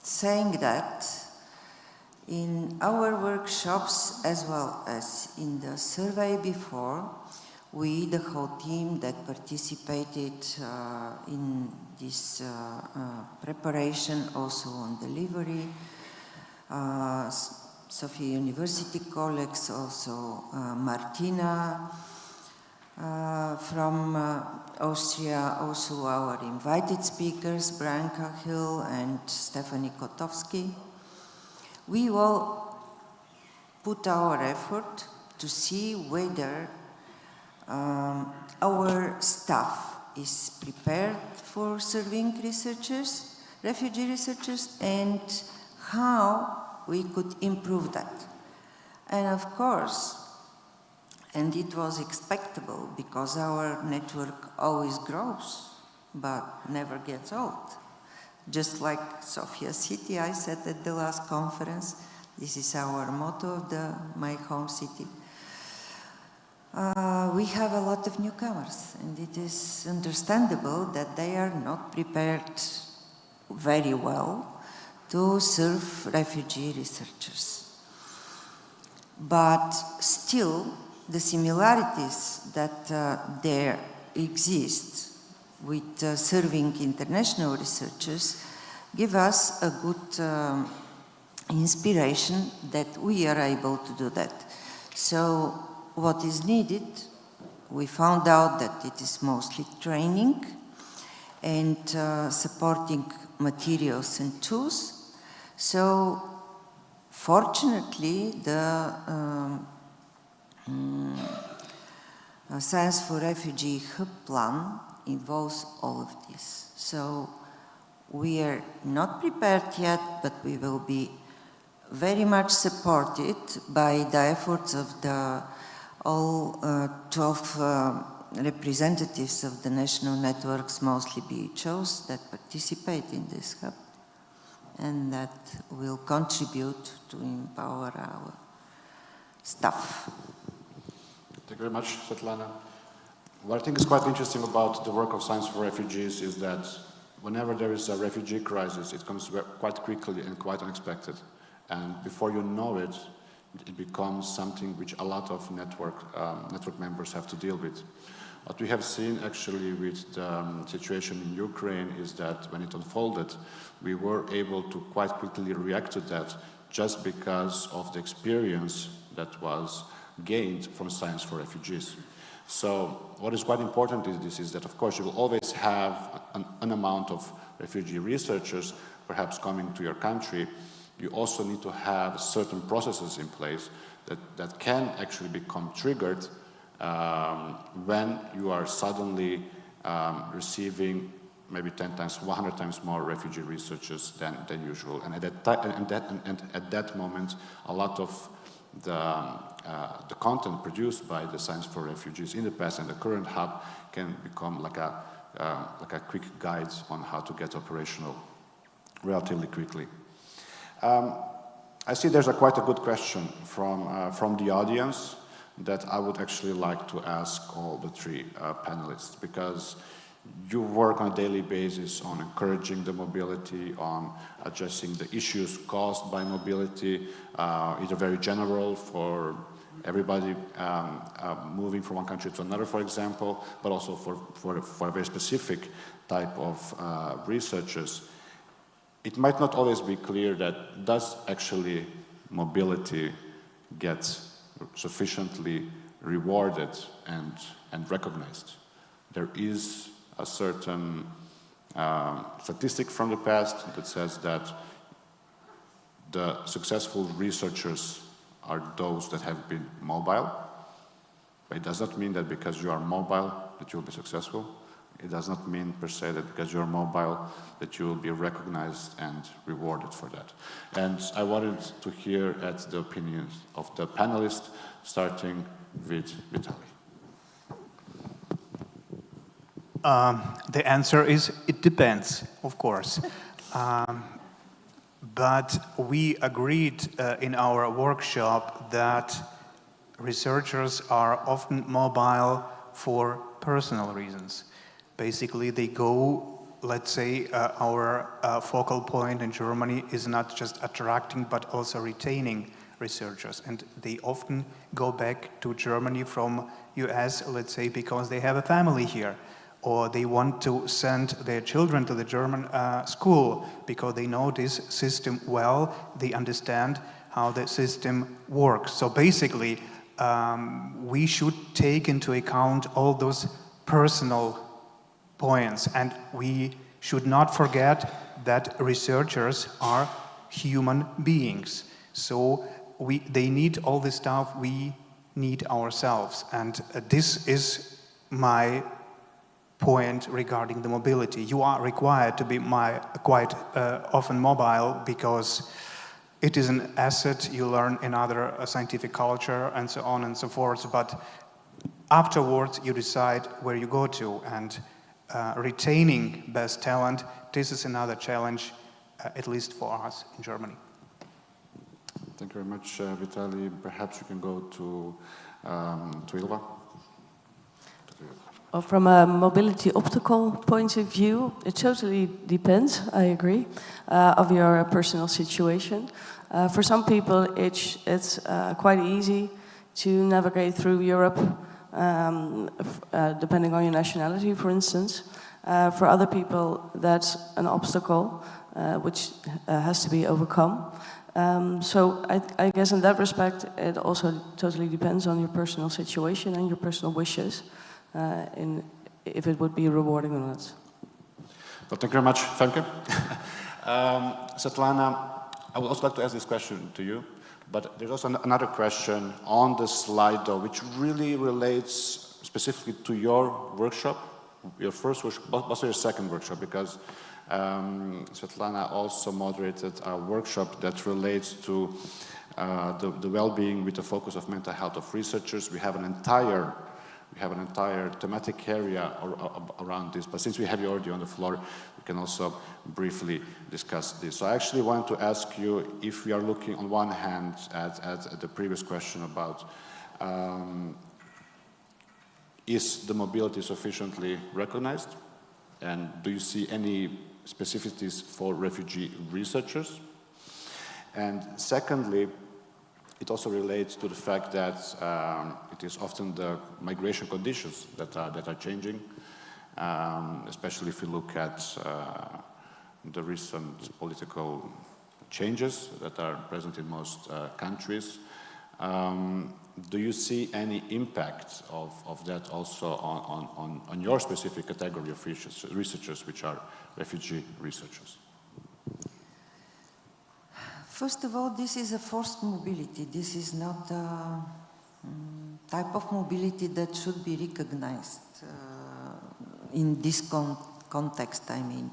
saying that, in our workshops as well as in the survey before, we, the whole team that participated in this preparation, also on delivery, Sofia University colleagues, also Martina from Austria, also our invited speakers, Brian Cahill and Stephanie Kotowski. We will put our effort to see whether our staff is prepared for serving researchers, refugee researchers and how we could improve that. And of course, and it was expectable because our network always grows, but never gets old. Just like Sofia City, I said at the last conference, this is our motto of my home city. We have a lot of newcomers, and it is understandable that they are not prepared very well to serve refugee researchers. But still, the similarities that there exist with serving international researchers give us a good inspiration that we are able to do that. So what is needed, we found out that it is mostly training and supporting materials and tools. So fortunately, the Science for Refugee Hub Plan involves all of this. So we are not prepared yet, but we will be very much supported by the efforts of all 12 representatives of the national networks, mostly BHOs, that participate in this hub, and that will contribute to empower our staff. Thank you very much, Svetlana. What I think is quite interesting about the work of Science for Refugees is that whenever there is a refugee crisis, it comes quite quickly and quite unexpected. And before you know it, it becomes something which a lot of network members have to deal with. What we have seen actually with the situation in Ukraine is that when it unfolded, we were able to quite quickly react to that just because of the experience that was gained from Science for Refugees. So what is quite important is that, of course, you will always have an amount of refugee researchers perhaps coming to your country. You also need to have certain processes in place that can actually become triggered when you are suddenly receiving maybe 10 times, 100 times more refugee researchers than usual. And at that moment, a lot of the content produced by the Science for Refugees in the past and the current hub can become like a quick guide on how to get operational relatively quickly. I see there's quite a good question from the audience that I would actually like to ask all the three panelists, because you work on a daily basis on encouraging the mobility, on addressing the issues caused by mobility, either very general for everybody moving from one country to another, for example, but also for a very specific type of researchers. It might not always be clear that does actually mobility get sufficiently rewarded and recognized. There is a certain statistic from the past that says that the successful researchers are those that have been mobile. But it does not mean that because you are mobile that you'll be successful. It does not mean per se that because you're mobile that you will be recognized and rewarded for that. And I wanted to hear the opinions of the panelists, starting with Vitaly. The answer is it depends, of course. But we agreed in our workshop that researchers are often mobile for personal reasons. Basically, they go, let's say, our focal point in Germany is not just attracting, but also retaining researchers. And they often go back to Germany from US, let's say, because they have a family here. Or they want to send their children to the German school because they know this system well, they understand how the system works. So basically, we should take into account all those personal points, and we should not forget that researchers are human beings. So they need all the stuff we need ourselves, and this is my point regarding the mobility. You are required to be quite often mobile because it is an asset you learn in other scientific culture and so on and so forth, but afterwards you decide where you go to, and retaining best talent, this is another challenge, at least for us in Germany. Thank you very much, Vitaly. Perhaps you can go to Ilva. Well, from a mobility optical point of view, it totally depends, I agree, of your personal situation. For some people, it's quite easy to navigate through Europe, depending on your nationality, for instance. For other people, that's an obstacle which has to be overcome. So I guess in that respect, it also totally depends on your personal situation and your personal wishes. If it would be rewarding or not. Well, thank you very much, Femke. Svetlana, I would also like to ask this question to you, but there's also another question on the slide, though, which really relates specifically to your workshop, your first workshop, but also your second workshop, because Svetlana also moderated a workshop that relates to the well-being with the focus of mental health of researchers. We have an entire thematic area around this, but since we have you already on the floor, we can also briefly discuss this. So I actually want to ask you if we are looking on one hand at the previous question about is the mobility sufficiently recognized, and do you see any specificities for refugee researchers? And secondly, it also relates to the fact that it is often the migration conditions that are changing, especially if we look at the recent political changes that are present in most countries. Do you see any impact of that also on your specific category of researchers, which are refugee researchers? First of all, this is a forced mobility. This is not a type of mobility that should be recognized in this context, I mean.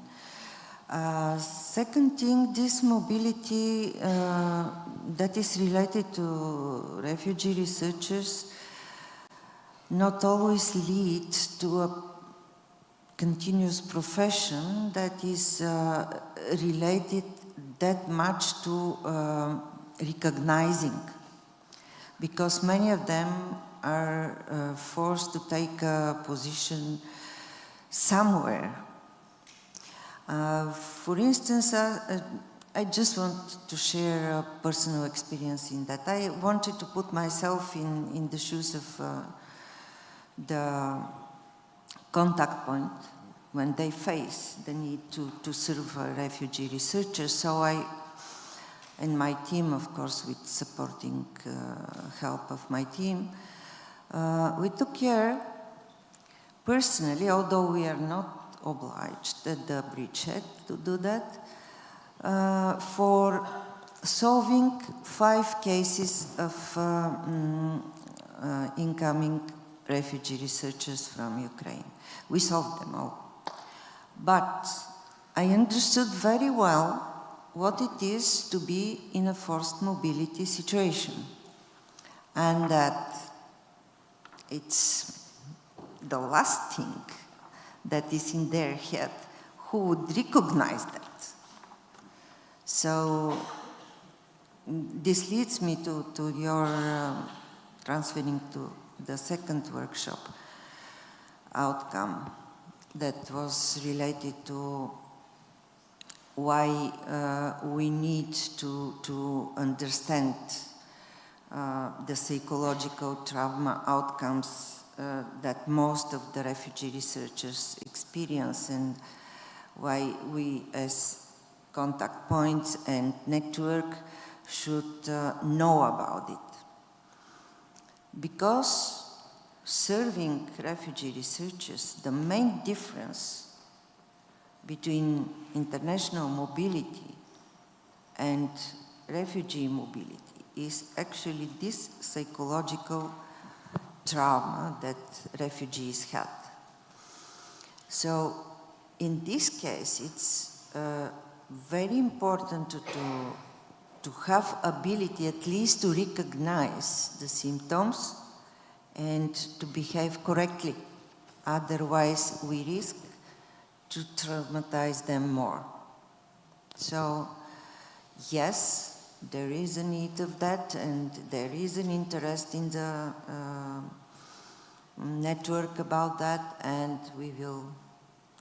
Second thing, this mobility that is related to refugee researchers not always leads to a continuous profession that is related that much to recognizing, because many of them are forced to take a position somewhere. For instance, I just want to share a personal experience in that. I wanted to put myself in the shoes of the contact point when they face the need to serve refugee researchers. So I, and my team, of course, with supporting help of my team, we took care personally, although we are not obliged at the bridgehead to do that, for solving 5 cases of incoming refugee researchers from Ukraine. We solved them all. But I understood very well what it is to be in a forced mobility situation, and that it's the last thing that is in their head who would recognize that. So this leads me to your transferring to the second workshop outcome that was related to why we need to understand the psychological trauma outcomes that most of the refugee researchers experience, and why we as contact points and network should know about it. Because serving refugee researchers, the main difference between international mobility and refugee mobility is actually this psychological trauma that refugees had. So in this case, it's very important to have ability at least to recognize the symptoms and to behave correctly. Otherwise, we risk to traumatize them more. So, yes, there is a need of that, and there is an interest in the network about that, and we will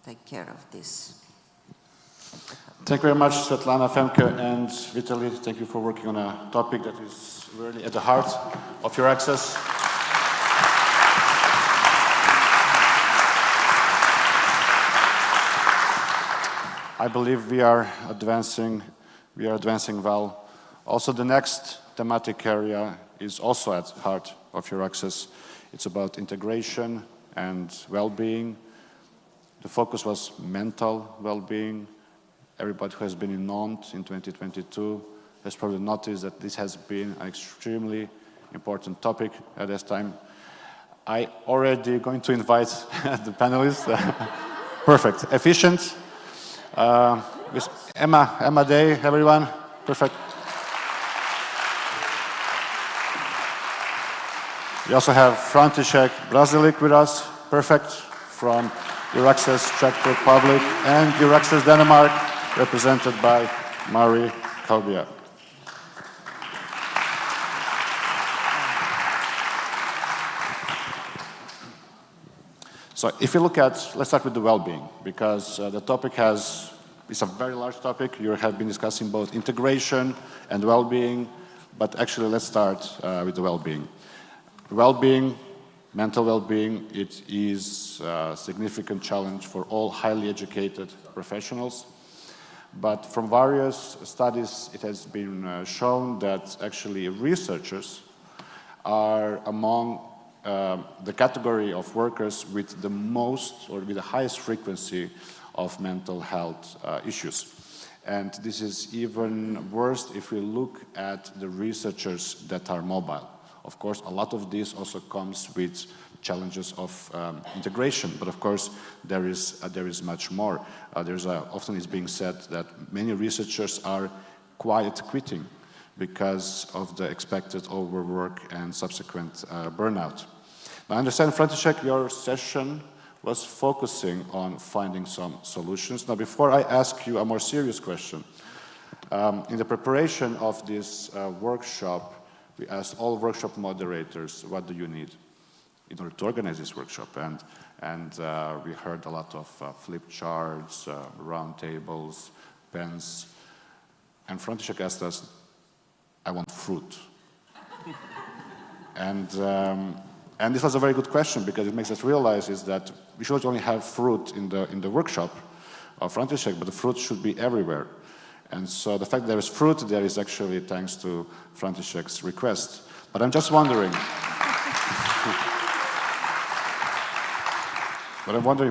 take care of this. Thank you very much, Svetlana, Femke, and Vitaly. Thank you for working on a topic that is really at the heart of EURAXESS. I believe we are advancing well. Also, the next thematic area is also at the heart of EURAXESS. It's about integration and well-being. The focus was mental well-being. Everybody who has been in Nantes in 2022 has probably noticed that this has been an extremely important topic at this time. I already going to invite the panelists. Perfect. Efficient. With Emma Day, everyone. Perfect. We also have František Brazilic with us. Perfect. From EURAXESS Czech Republic and EURAXESS Denmark, represented by Mari Kalbia. So if you look at, let's start with the well-being, because the topic it's a very large topic. You have been discussing both integration and well-being, but actually let's start with the well-being. Well-being, mental well-being, it is a significant challenge for all highly educated professionals. But from various studies, it has been shown that actually researchers are among the category of workers with the most or with the highest frequency of mental health issues. And this is even worse if we look at the researchers that are mobile. Of course, a lot of this also comes with challenges of integration, but of course there is much more. Often it's being said that many researchers are quiet quitting because of the expected overwork and subsequent burnout. Now, I understand, František, your session was focusing on finding some solutions. Now, before I ask you a more serious question, in the preparation of this workshop, we asked all workshop moderators, what do you need in order to organize this workshop? And we heard a lot of flip charts, round tables, pens. And František asked us, I want fruit. And this was a very good question, because it makes us realize is that we should only have fruit in the workshop of František, but the fruit should be everywhere. And so the fact that there is fruit there is actually thanks to František's request. But I'm just wondering,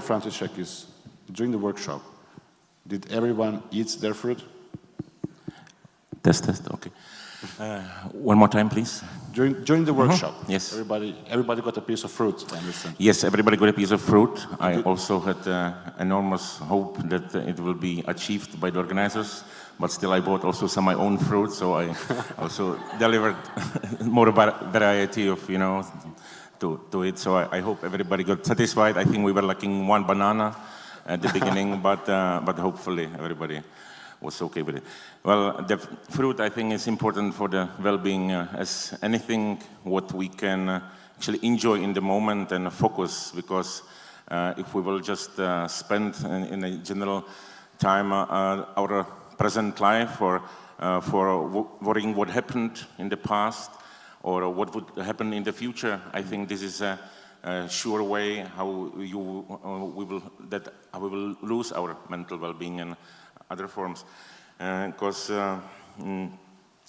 František, is during the workshop, did everyone eat their fruit? Test, okay. One more time, please. During the workshop, yes. Everybody got a piece of fruit, I understand. Yes, everybody got a piece of fruit. I also had enormous hope that it will be achieved by the organizers, but still I bought also some of my own fruit, so I also delivered more variety of, to it. So I hope everybody got satisfied. I think we were lacking one banana at the beginning, but hopefully everybody was okay with it. Well, the fruit, I think, is important for the well-being as anything what we can actually enjoy in the moment and focus, because if we will just spend in a general time our present life or for worrying what happened in the past or what would happen in the future, I think this is a sure way how we will lose our mental well-being and other forms, because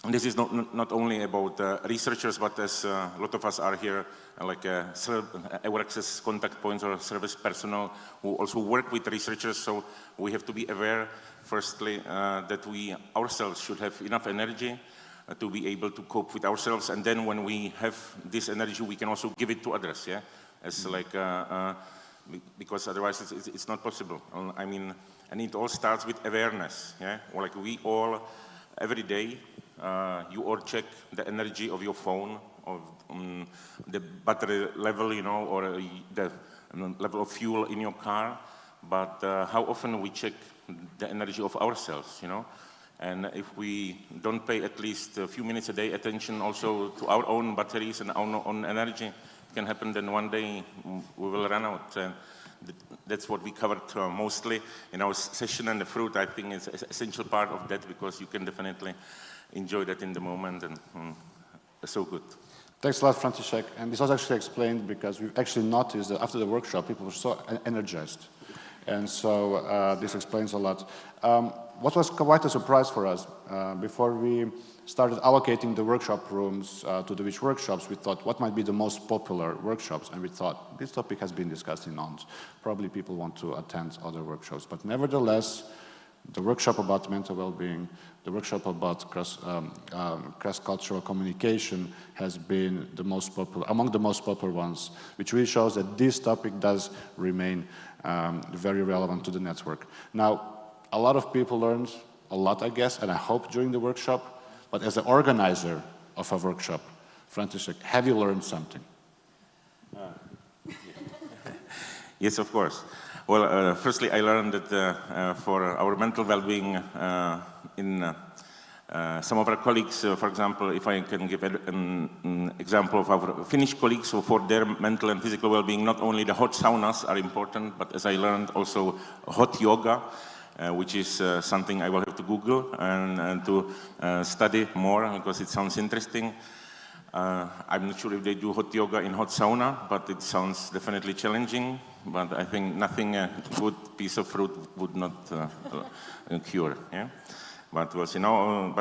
this is not only about researchers, but as a lot of us are here, like EURAXESS contact points or service personnel who also work with researchers, so we have to be aware, firstly, that we ourselves should have enough energy to be able to cope with ourselves, and then when we have this energy, we can also give it to others, yeah? As like because otherwise it's not possible. I mean, and it all starts with awareness, yeah? Or like we all, every day, you all check the energy of your phone, of the battery level, you know, or the level of fuel in your car, but how often we check the energy of ourselves, you know? And if we don't pay at least a few minutes a day attention also to our own batteries and our own energy, it can happen then one day we will run out. And that's what we covered mostly in our session, and the fruit, I think, is an essential part of that, because you can definitely enjoy that in the moment, and it's so good. Thanks a lot, František. And this was actually explained because we actually noticed that after the workshop, people were so energized. And so this explains a lot. What was quite a surprise for us, before we started allocating the workshop rooms to the which workshops, we thought what might be the most popular workshops, and we thought this topic has been discussed in ONS. Probably people want to attend other workshops, but nevertheless, the workshop about mental well-being, the workshop about cross-cultural communication has been the most popular, among the most popular ones, which really shows that this topic does remain very relevant to the network. Now, a lot of people learned a lot, I guess, and I hope during the workshop, but as an organizer of a workshop, František, have you learned something? Yes, of course. Well, firstly, I learned that for our mental well-being in some of our colleagues, for example, if I can give an example of our Finnish colleagues, so for their mental and physical well-being, not only the hot saunas are important, but as I learned, also hot yoga, which is something I will have to Google and to study more, because it sounds interesting. I'm not sure if they do hot yoga in hot sauna, but it sounds definitely challenging. But I think nothing a good piece of fruit would not cure. Yeah? But well, you know,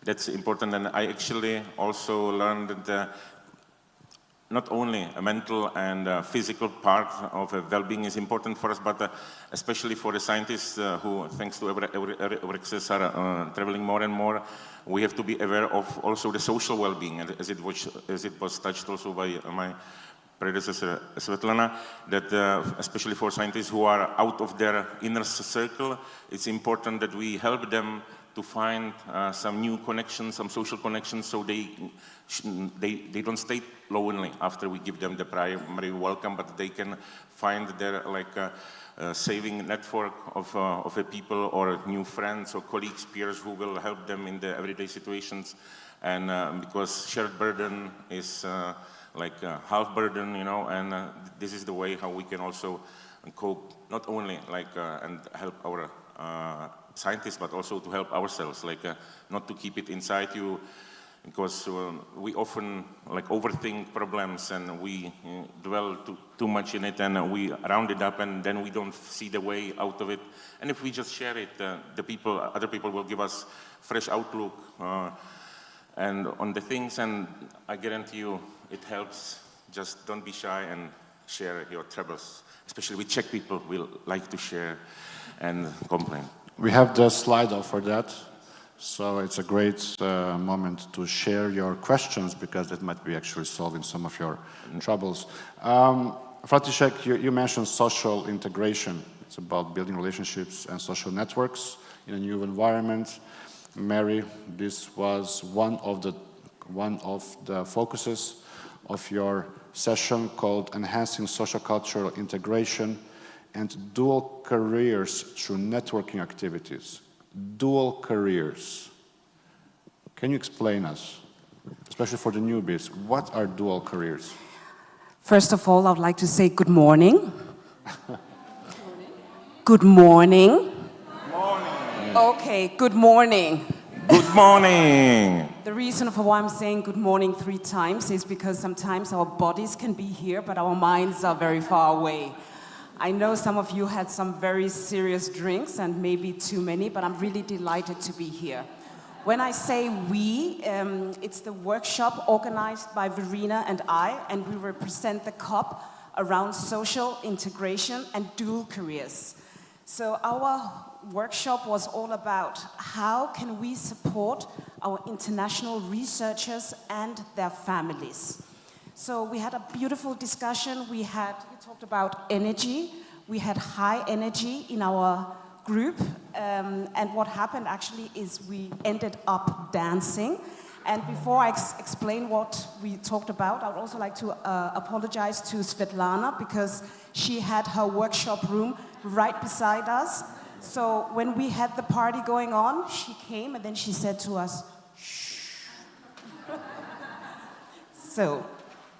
that's important. And I actually also learned that not only a mental and physical part of well-being is important for us, but especially for the scientists who, thanks to EURAXESS, are traveling more and more. We have to be aware of also the social well-being, and as it was touched also by my predecessor Svetlana, that especially for scientists who are out of their inner circle, it's important that we help them to find some new connections, some social connections, so they don't stay lonely after we give them the primary welcome, but they can find their saving network of people or new friends or colleagues, peers who will help them in the everyday situations. And because shared burden is like a half burden, you know, and this is the way how we can also cope, not only and help our scientists, but also to help ourselves, not to keep it inside you, because we often overthink problems and we dwell too much in it, and we round it up, and then we don't see the way out of it. And if we just share it, other people will give us fresh outlook and on the things, and I guarantee you it helps. Just don't be shy and share your troubles. Especially with Czech people, we like to share and complain. We have the Slido for that, so it's a great moment to share your questions, because that might be actually solving some of your troubles. František, you mentioned social integration. It's about building relationships and social networks in a new environment. Mary, this was one of the focuses of your session, called Enhancing Social Cultural Integration and Dual Careers Through Networking Activities. Dual careers. Can you explain us, especially for the newbies, what are dual careers? First of all, I would like to say good morning. Good morning. Morning. Okay, good morning. Good morning. The reason for why I'm saying good morning 3 times is because sometimes our bodies can be here, but our minds are very far away. I know some of you had some very serious drinks, and maybe too many, but I'm really delighted to be here. When I say we, it's the workshop organized by Verena and I, and we represent the COP around social integration and dual careers. So our workshop was all about how can we support our international researchers and their families. So we had a beautiful discussion. We talked about energy. We had high energy in our group. And what happened actually is we ended up dancing. And before I explain what we talked about, I would also like to apologize to Svetlana because she had her workshop room right beside us. So when we had the party going on, she came and then she said to us, shh. So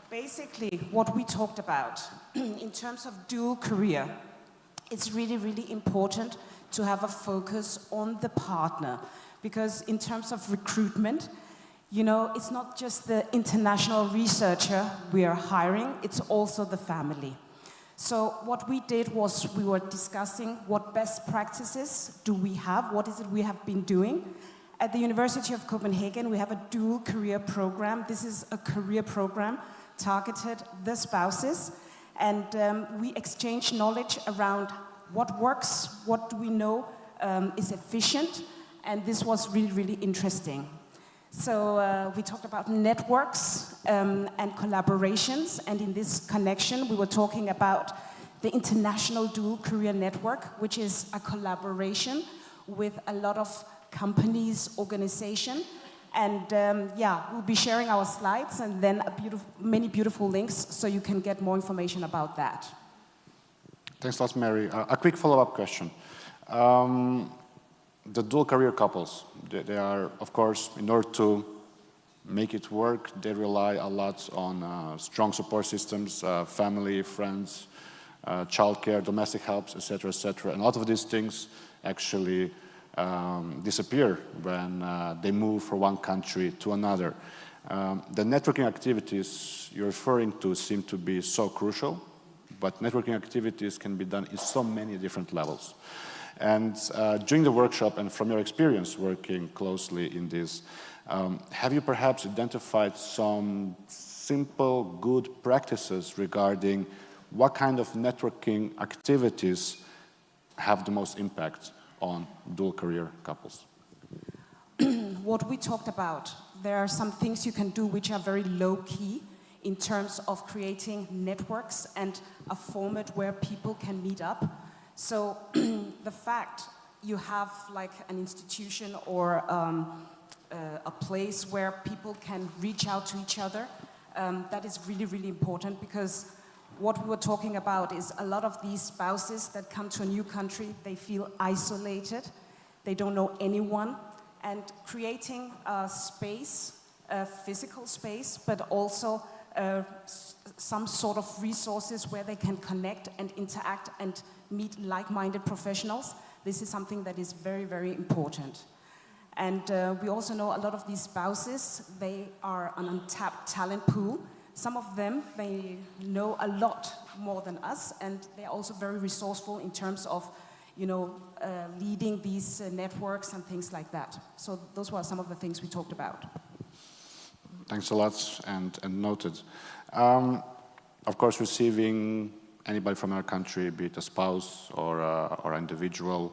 basically what we talked about in terms of dual career, it's really, really important to have a focus on the partner because in terms of recruitment, you know, it's not just the international researcher we are hiring, it's also the family. So what we did was we were discussing what best practices do we have, what is it we have been doing. At the University of Copenhagen, we have a dual career program. This is a career program targeted the spouses, and we exchange knowledge around what works, what do we know is efficient, and this was really, really interesting. So we talked about networks and collaborations, and in this connection we were talking about the International Dual Career Network, which is a collaboration with a lot of companies, organizations, and yeah, we'll be sharing our slides and then many beautiful links so you can get more information about that. Thanks a lot, Mary. A quick follow-up question. The dual career couples, they are, of course, in order to make it work, they rely a lot on strong support systems, family, friends, childcare, domestic help, etc., etc. And a lot of these things actually disappear when they move from one country to another. The networking activities you're referring to seem to be so crucial, but networking activities can be done in so many different levels. And during the workshop and from your experience working closely in this, have you perhaps identified some simple, good practices regarding what kind of networking activities have the most impact on dual career couples? What we talked about, there are some things you can do which are very low-key in terms of creating networks and a format where people can meet up. So the fact you have like an institution or a place where people can reach out to each other, that is really, really important because what we were talking about is a lot of these spouses that come to a new country, they feel isolated, they don't know anyone, and creating a space, a physical space, but also some sort of resources where they can connect and interact and meet like-minded professionals. This is something that is very, very important. And we also know a lot of these spouses, they are an untapped talent pool. Some of them, they know a lot more than us, and they're also very resourceful in terms of, you know, leading these networks and things like that. So those were some of the things we talked about. Thanks a lot, and noted. Of course, receiving anybody from our country, be it a spouse or an individual,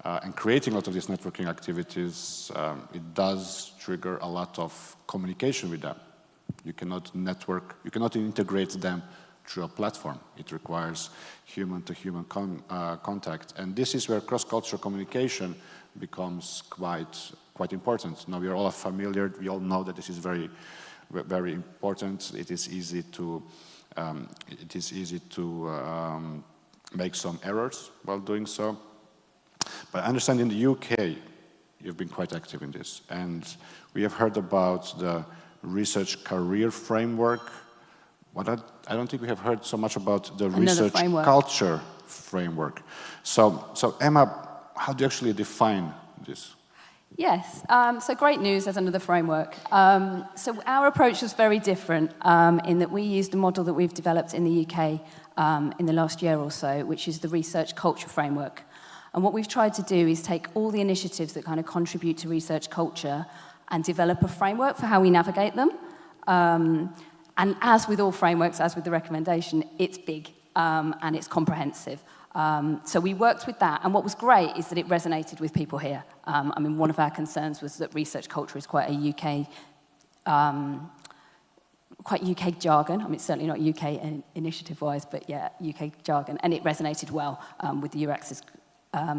and creating a lot of these networking activities, it does trigger a lot of communication with them. You cannot network, you cannot integrate them through a platform. It requires human-to-human contact. And this is where cross-cultural communication becomes quite important. Now we are all familiar, we all know that this is very, very important. It is easy to make some errors while doing so. But I understand in the UK, you've been quite active in this. And we have heard about the research career framework. But I don't think we have heard so much about the research culture framework. So Emma, how do you actually define this? Yes, so great news, there's another framework. So our approach was very different in that we used a model that we've developed in the UK in the last year or so, which is the research culture framework. And what we've tried to do is take all the initiatives that kind of contribute to research culture and develop a framework for how we navigate them. And as with all frameworks, as with the recommendation, it's big and it's comprehensive. So we worked with that, and what was great is that it resonated with people here. I mean, one of our concerns was that research culture is quite a UK quite UK jargon. I mean, it's certainly not UK initiative-wise, but yeah, UK jargon. And it resonated well with the EURAXESS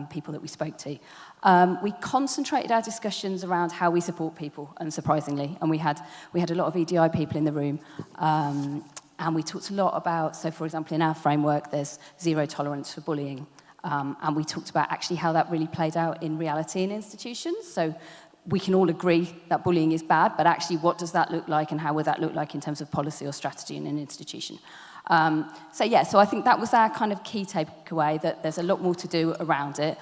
people that we spoke to. We concentrated our discussions around how we support people, unsurprisingly. And we had a lot of EDI people in the room. And we talked a lot about, so for example, in our framework, there's zero tolerance for bullying. And we talked about actually how that really played out in reality in institutions. So we can all agree that bullying is bad, but actually what does that look like and how would that look like in terms of policy or strategy in an institution? So I think that was our kind of key takeaway, that there's a lot more to do around it.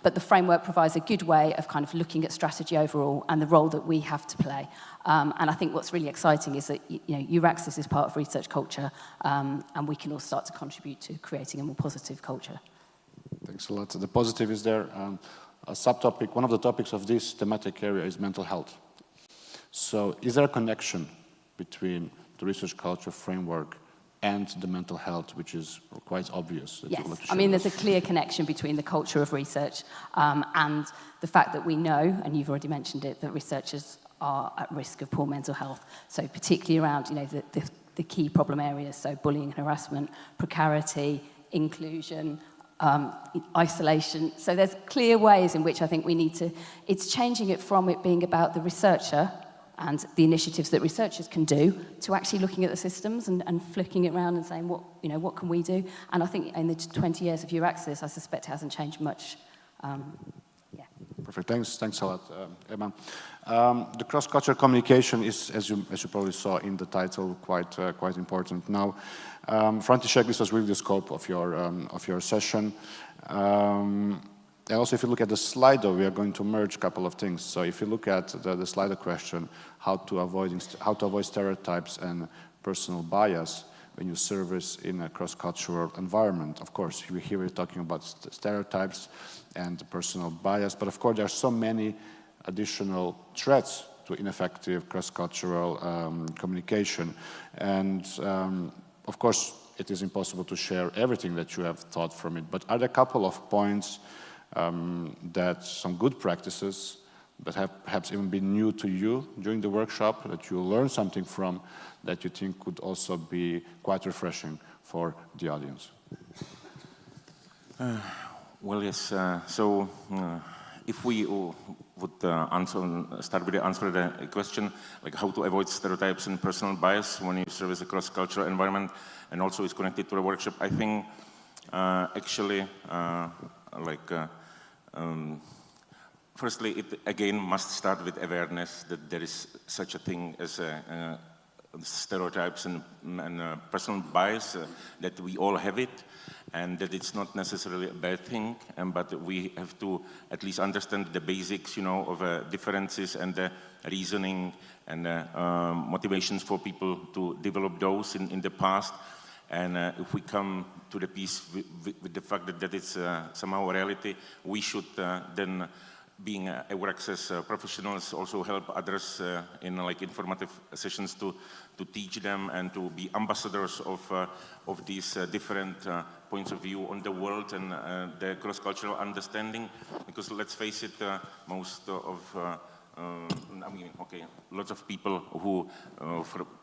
But the framework provides a good way of kind of looking at strategy overall and the role that we have to play. And I think what's really exciting is that EURAXESS is part of research culture, and we can all start to contribute to creating a more positive culture. Thanks a lot. The positive is there. A subtopic, one of the topics of this thematic area is mental health. So is there a connection between the research culture framework and the mental health, which is quite obvious? Yes, I mean, there's a clear connection between the culture of research and the fact that we know, and you've already mentioned it, that researchers are at risk of poor mental health. So particularly around, the key problem areas, so bullying and harassment, precarity, inclusion, isolation. So there's clear ways in which I think we need to, it's changing it from it being about the researcher and the initiatives that researchers can do to actually looking at the systems and flicking it around and saying, what can we do? And I think in the 20 years of EURAXESS, I suspect it hasn't changed much. Perfect. Thanks a lot, Emma. The cross-cultural communication is, as you probably saw in the title, quite important. Now, František, this was really the scope of your session. And also, if you look at the Slido, we are going to merge a couple of things. So, if you look at the Slido question, how to avoid stereotypes and personal bias when you service in a cross-cultural environment. Of course, here we're talking about stereotypes and personal bias, but of course there are so many additional threats to ineffective cross-cultural communication. And of course, it is impossible to share everything that you have thought from it, but are there a couple of points that some good practices that have perhaps even been new to you during the workshop, that you learned something from, that you think could also be quite refreshing for the audience? Well, yes. If we would start with the answer to the question, like how to avoid stereotypes and personal bias when you serve as a cross-cultural environment, and also is connected to the workshop, I think firstly, it again must start with awareness that there is such a thing as stereotypes and personal bias, that we all have it, and that it's not necessarily a bad thing, but we have to at least understand the basics, of differences and the reasoning and motivations for people to develop those in the past. And if we come to the piece with the fact that it's somehow a reality, we should then, being EURAXESS professionals, also help others in informative sessions to teach them and to be ambassadors of these different points of view on the world and the cross-cultural understanding. Because let's face it, most of lots of people who,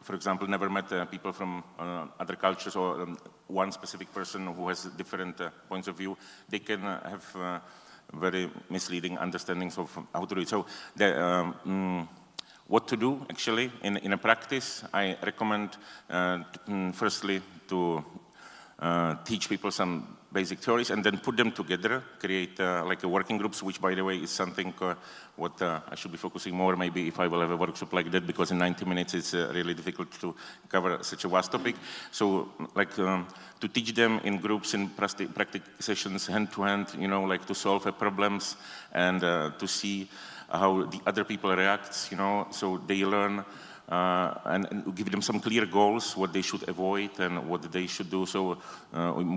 for example, never met people from other cultures, or one specific person who has different points of view, they can have very misleading understandings of how to do it. So, what to do actually in a practice? I recommend firstly to teach people some basic theories and then put them together, create a working groups, which by the way is something what I should be focusing more maybe if I will have a workshop like that, because in 90 minutes it's really difficult to cover such a vast topic. So to teach them in groups, in practice sessions, hand to hand, to solve problems and to see how the other people react, so they learn. And give them some clear goals, what they should avoid and what they should do, so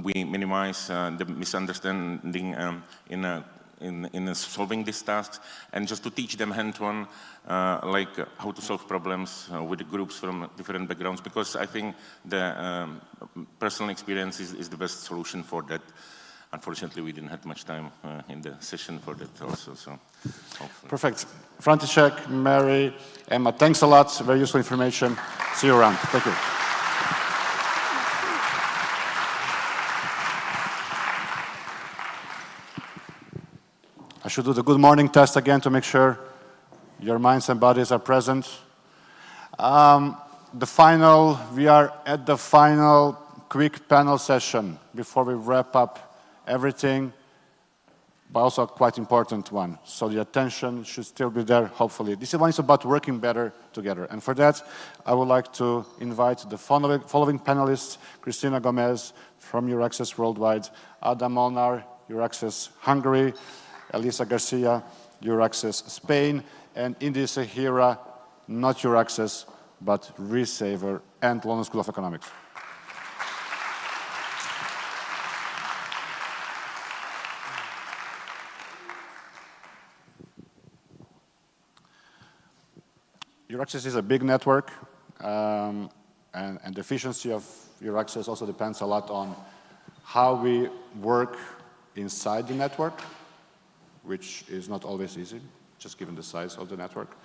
we minimize the misunderstanding in solving these tasks, and just to teach them hand-on how to solve problems with groups from different backgrounds, because I think the personal experience is the best solution for that. unfortunately, we didn't have much time in the session for that also. So, Perfect. František, Mary, Emma, thanks a lot. Very useful information. See you around. Thank you. I should do the good morning test again to make sure your minds and bodies are present. We are at the final quick panel session before we wrap up everything, but also a quite important one. So the attention should still be there, hopefully. This one is about working better together. And for that, I would like to invite the following panelists: Cristina Gomez from EURAXESS Worldwide, Adam Molnar, EURAXESS Hungary, Elisa Garcia, EURAXESS Spain, and Indy Sahira, not EURAXESS, but Resaver and London School of Economics. EURAXESS is a big network, and the efficiency of EURAXESS also depends a lot on how we work inside the network, which is not always easy, just given the size of the network.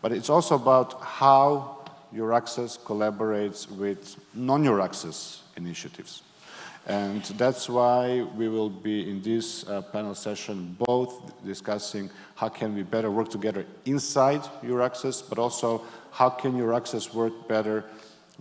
But it's also about how EURAXESS collaborates with non-EURAXESS initiatives. And that's why we will be in this panel session both discussing how can we better work together inside EURAXESS, but also how can EURAXESS work better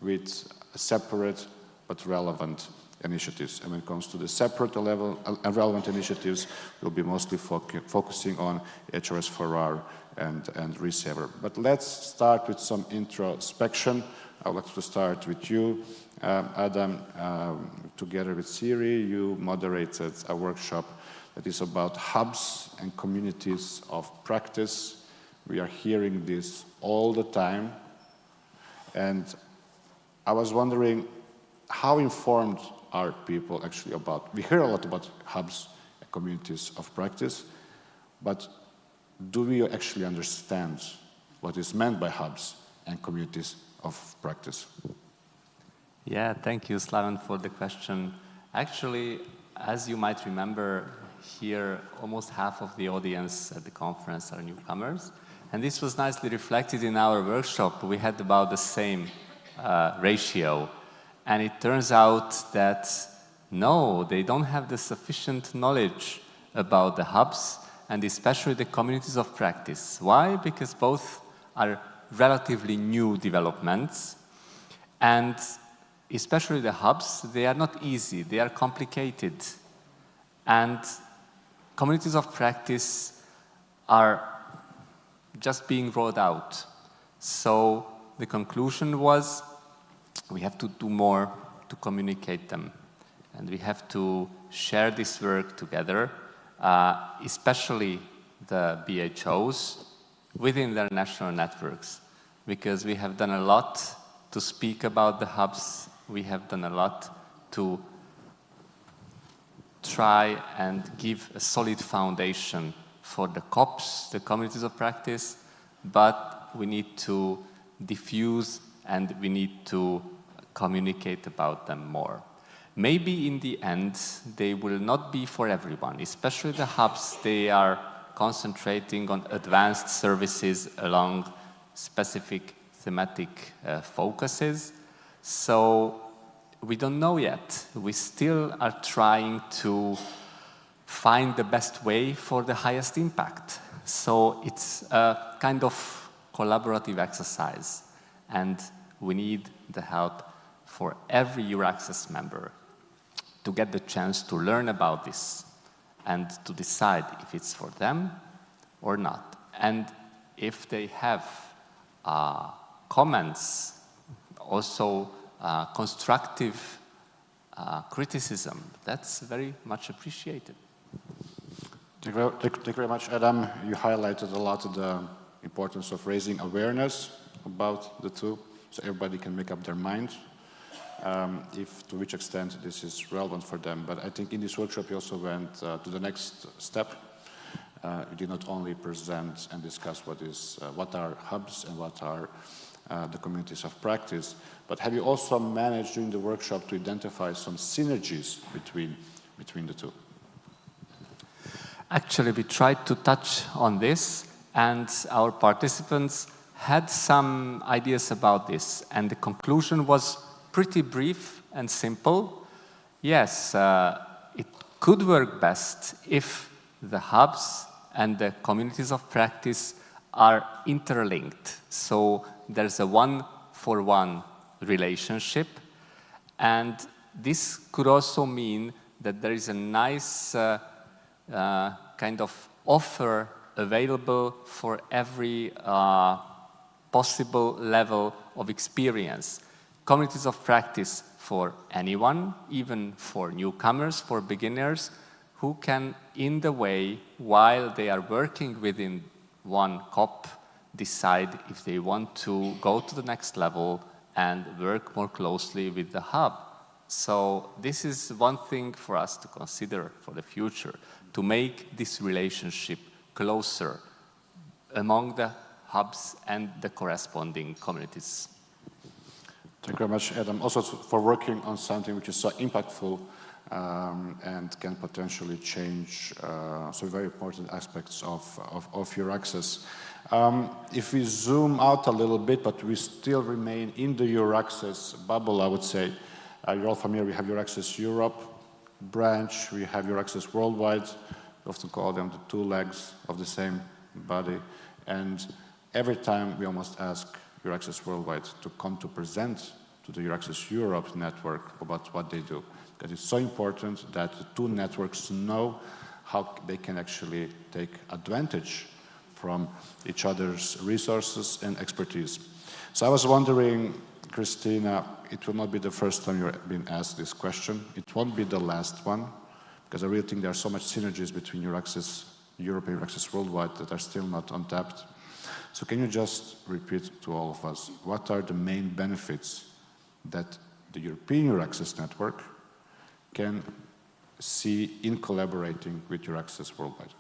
with separate but relevant initiatives. And when it comes to the separate and relevant initiatives, we'll be mostly focusing on HRS4R and Resaver. But let's start with some introspection. I would like to start with you, Adam. Together with Siri, you moderated a workshop that is about hubs and communities of practice. We are hearing this all the time. And I was wondering, how informed are people actually about? We hear a lot about hubs and communities of practice, but do we actually understand what is meant by hubs and communities of practice? Yeah, thank you, Slaven, for the question. Actually, as you might remember, here almost half of the audience at the conference are newcomers, and this was nicely reflected in our workshop. We had about the same ratio, and it turns out that no, they don't have the sufficient knowledge about the hubs and especially the communities of practice. Why? Because both are relatively new developments, and especially the hubs, they are not easy, they are complicated. And communities of practice are just being rolled out. So the conclusion was we have to do more to communicate them. And we have to share this work together, especially the BHOs within their national networks, because we have done a lot to speak about the hubs. We have done a lot to try and give a solid foundation for the COPs, the communities of practice, but we need to diffuse and we need to communicate about them more. Maybe in the end, they will not be for everyone, especially the hubs. They are concentrating on advanced services along specific thematic focuses. So we don't know yet. We still are trying to find the best way for the highest impact. So it's a kind of collaborative exercise, and we need the help for every EURAXESS member to get the chance to learn about this and to decide if it's for them or not. And if they have comments, also constructive criticism, that's very much appreciated. Thank you very much, Adam. You highlighted a lot of the importance of raising awareness about the two, so everybody can make up their mind to which extent this is relevant for them. But I think in this workshop you also went to the next step. You did not only present and discuss what are hubs and what are the communities of practice, but have you also managed during the workshop to identify some synergies between the two? Actually, we tried to touch on this, and our participants had some ideas about this, and the conclusion was pretty brief and simple. Yes, it could work best if the hubs and the communities of practice are interlinked. So there's a one-for-one relationship, and this could also mean that there is a nice kind of offer available for every possible level of experience. Communities of practice for anyone, even for newcomers, for beginners, who can, in the way, while they are working within one COP, decide if they want to go to the next level and work more closely with the hub. So this is one thing for us to consider for the future, to make this relationship closer among the hubs and the corresponding communities. Thank you very much, Adam, also for working on something which is so impactful and can potentially change some very important aspects of EURAXESS. If we zoom out a little bit, but we still remain in the EURAXESS bubble, I would say, you're all familiar, we have EURAXESS Europe branch, we have EURAXESS Worldwide, we often call them the two legs of the same body, and every time we almost ask EURAXESS Worldwide to come to present to the EURAXESS Europe network about what they do. Because it's so important that the two networks know how they can actually take advantage from each other's resources and expertise. So I was wondering, Christina, it will not be the first time you're being asked this question. It won't be the last one, because I really think there are so much synergies between EURAXESS Europe and EURAXESS Worldwide that are still not untapped. So can you just repeat to all of us, what are the main benefits that the European EURAXESS network can see in collaborating with EURAXESS Worldwide?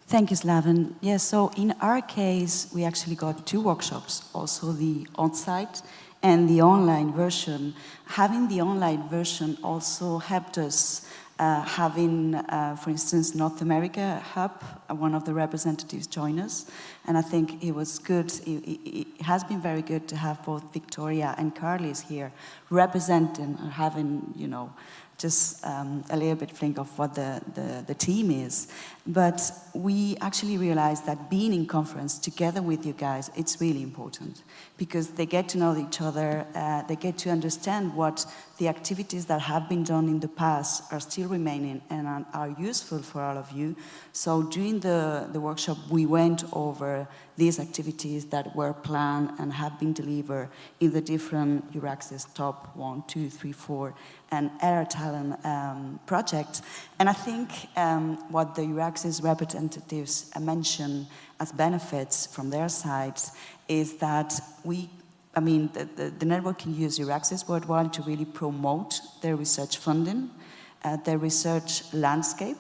Thank you, Slaven. Yes, so in our case, we actually got two workshops, also the on-site and the online version. Having the online version also helped us having, for instance, North America Hub, one of the representatives join us. And I think it was good, it has been very good to have both Victoria and Carlis here representing and having, you know, just a little bit think of what the team is. But we actually realized that being in conference together with you guys, it's really important because they get to know each other, they get to understand what the activities that have been done in the past are still remaining and are useful for all of you. So during the workshop, we went over these activities that were planned and have been delivered in the different EURAXESS top 1, 2, 3, 4, and Air Talent projects. And I think what the EURAXESS representatives mentioned as benefits from their sides is that the network can use EURAXESS Worldwide to really promote their research funding, their research landscape.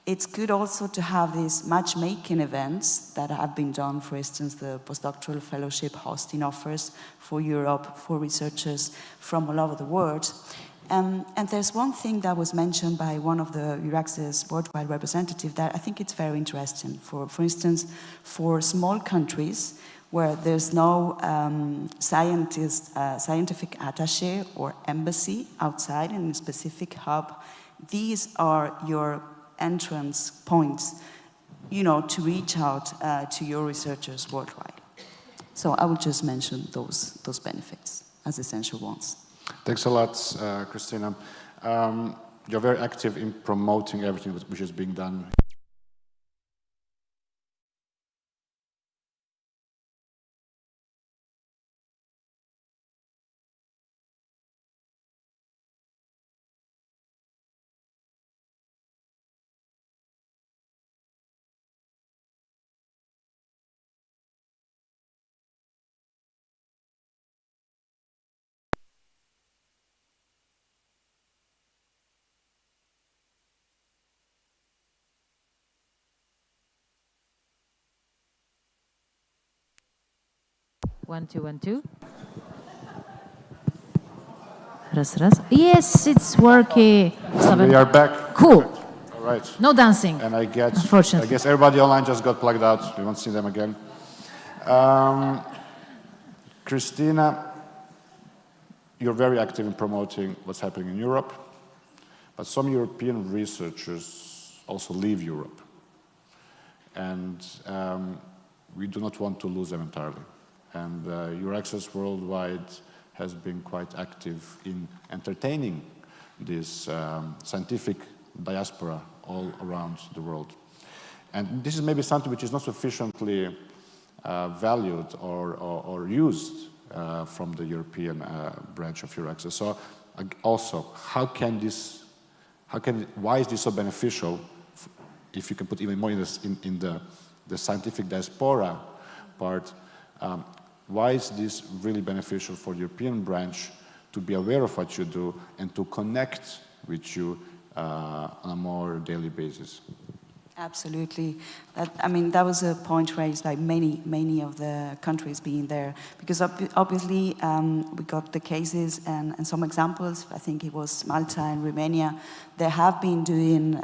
It's good also to have these matchmaking events that have been done, for instance, the postdoctoral fellowship hosting offers for Europe, for researchers from all over the world. And there's one thing that was mentioned by one of the EURAXESS Worldwide representatives that I think it's very interesting. For instance, for small countries where there's no scientific attaché or embassy outside in a specific hub, these are your entrance points, you know, to reach out to your researchers worldwide. So I would just mention those benefits as essential ones. Thanks a lot, Christina. You're very active in promoting everything which is being done. One, two, 1, 2. Raz, raz. Yes, it's working. We are back. Cool. All Right. No dancing. And I unfortunately. guess everybody online just got plugged out. We won't see them again. Christina, you're very active in promoting what's happening in Europe, but some European researchers also leave Europe. And we do not want to lose them entirely. And EURAXESS Worldwide has been quite active in entertaining this scientific diaspora all around the world. And this is maybe something which is not sufficiently valued or used from the European branch of EURAXESS. So also, why is this so beneficial, if you can put even more in the scientific diaspora part, why is this really beneficial for the European branch to be aware of what you do and to connect with you on a more daily basis? Absolutely. That was a point raised by many of the countries being there, because obviously we got the cases and some examples. I think it was Malta and Romania. They have been doing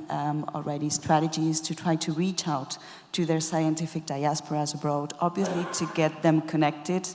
already strategies to try to reach out to their scientific diasporas abroad, obviously to get them connected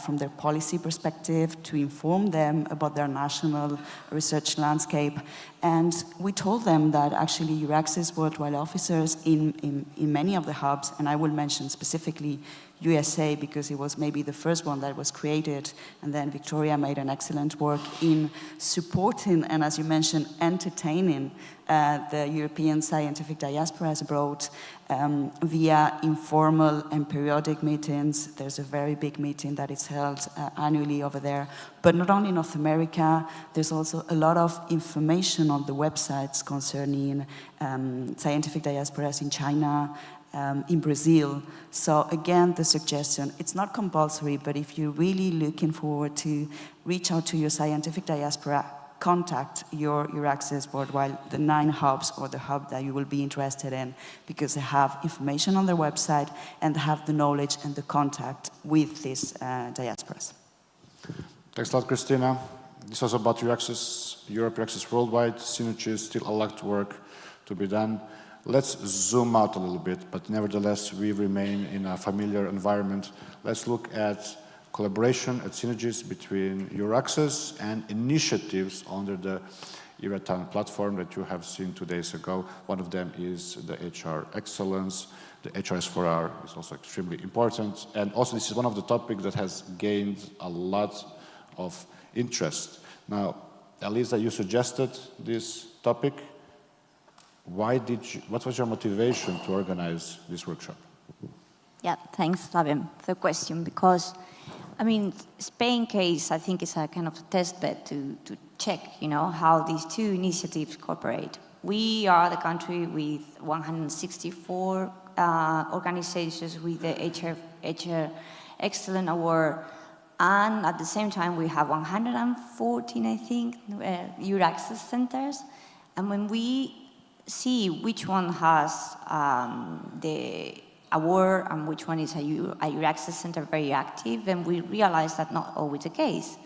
from their policy perspective, to inform them about their national research landscape. And we told them that actually EURAXESS worldwide officers in many of the hubs, and I will mention specifically USA because it was maybe the first one that was created, and then Victoria made an excellent work in supporting and, as you mentioned, entertaining the European scientific diasporas abroad via informal and periodic meetings. There's a very big meeting that is held annually over there. But not only in North America, there's also a lot of information on the websites concerning scientific diasporas in China, in Brazil. So again, the suggestion, it's not compulsory, but if you're really looking forward to reach out to your scientific diaspora, contact your EURAXESS Worldwide, the 9 hubs or the hub that you will be interested in, because they have information on their website and they have the knowledge and the contact with these diasporas. Thanks a lot, Christina. This was about EURAXESS, Europe, EURAXESS Worldwide, synergies, still a lot of work to be done. Let's zoom out a little bit, but nevertheless, we remain in a familiar environment. Let's look at collaboration and synergies between EURAXESS and initiatives under the EURATOWN platform that you have seen 2 days ago. One of them is the HR Excellence. The HRS4R is also extremely important. And also, this is one of the topics that has gained a lot of interest. Now, Elisa, you suggested this topic. What was your motivation to organize this workshop? Yeah, thanks, Fabian, for the question, because Spain case, I think, is a kind of a test bed to check, how these two initiatives cooperate. We are the country with 164 organizations with the HR Excellent Award, and at the same time, we have 114, I think, EURAXESS centers. And when we see which one has the award and which one is a EURAXESS center very active, and we realized that not always the case.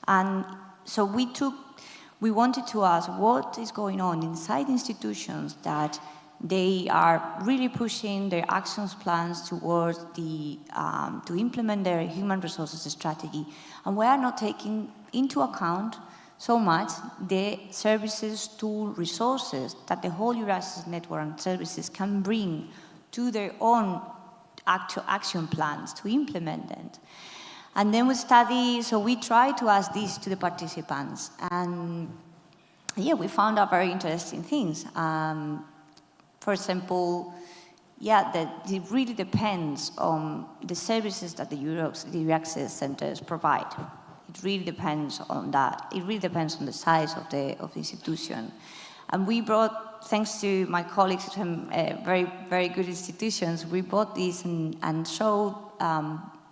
And so we wanted to ask what is going on inside institutions that they are really pushing their actions plans towards to implement their human resources strategy, and we are not taking into account so much the services, tool, resources that the whole EURAXESS network and services can bring to their own actual action plans to implement them. And then we try to ask this to the participants. And yeah, we found out very interesting things. For example, that it really depends on the services that the EURAXESS centers provide. It really depends on that. It really depends on the size of the institution. And we brought, thanks to my colleagues from very, very good institutions, we brought these and showed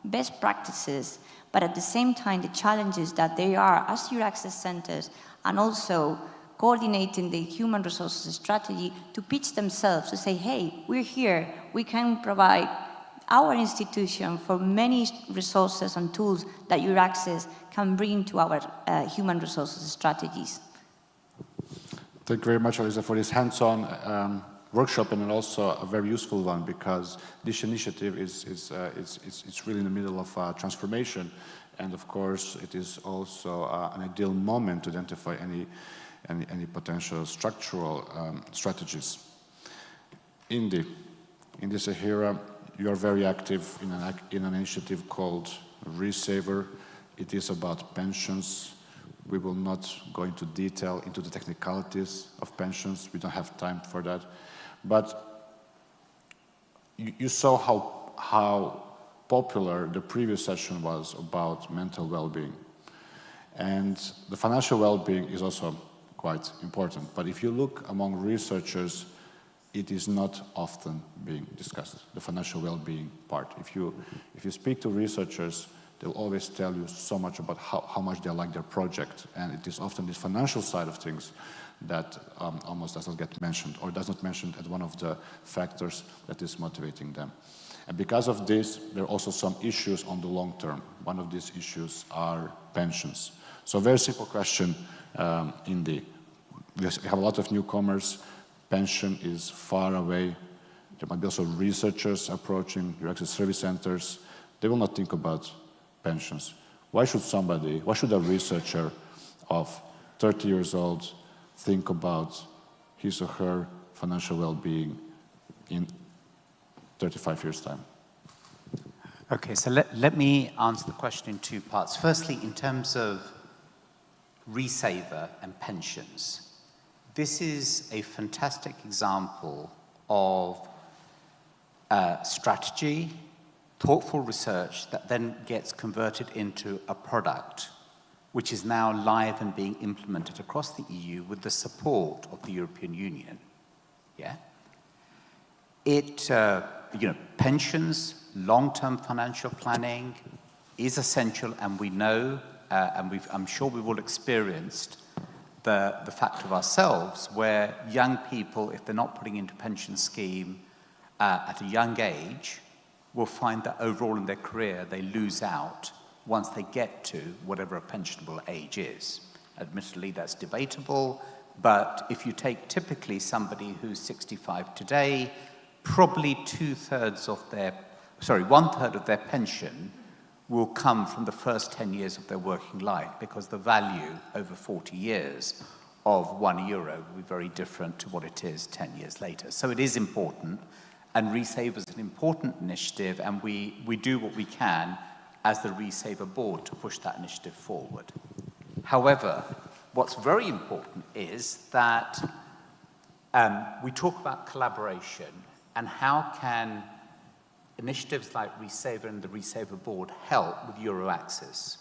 best practices, but at the same time, the challenges that they are as EURAXESS centers, and also coordinating the human resources strategy to pitch themselves, to say, hey, we're here, we can provide our institution for many resources and tools that EURAXESS can bring to our human resources strategies. Thank you very much, Elisa, for this hands-on workshop, and also a very useful one, because this initiative it's really in the middle of transformation, and of course it is also an ideal moment to identify any potential structural strategies. In this era, you are very active in an initiative called Resaver. It is about pensions. We will not go into detail into the technicalities of pensions. We don't have time for that. But you saw how popular the previous session was about mental well-being. And the financial well-being is also quite important. But if you look among researchers, it is not often being discussed, the financial well-being part. If you speak to researchers, they'll always tell you so much about how much they like their project. And it is often this financial side of things that almost does not get mentioned, or does not mention as one of the factors that is motivating them. And because of this, there are also some issues on the long term. One of these issues are pensions. So a very simple question, we have a lot of newcomers. Pension is far away. There might be also researchers approaching EURAXESS service centers. They will not think about pensions. Why should a researcher of 30 years old think about his or her financial well-being in 35 years' time? Okay, so let me answer the question in two parts. Firstly, in terms of Resaver and pensions, this is a fantastic example of strategy, thoughtful research that then gets converted into a product which is now live and being implemented across the EU with the support of the European Union. Yeah? Pensions, long-term financial planning is essential, and we know, I'm sure we've all experienced the fact of ourselves where young people, if they're not putting into pension scheme at a young age, will find that overall in their career they lose out once they get to whatever a pensionable age is. Admittedly, that's debatable, but if you take typically somebody who's 65 today, probably 1/3 of their pension will come from the first 10 years of their working life, because the value over 40 years of €1 will be very different to what it is 10 years later. So it is important, and Resaver is an important initiative, and we do what we can as the Resaver board to push that initiative forward. However, what's very important is that we talk about collaboration and how can initiatives like Resaver and the Resaver board help with EURAXESS.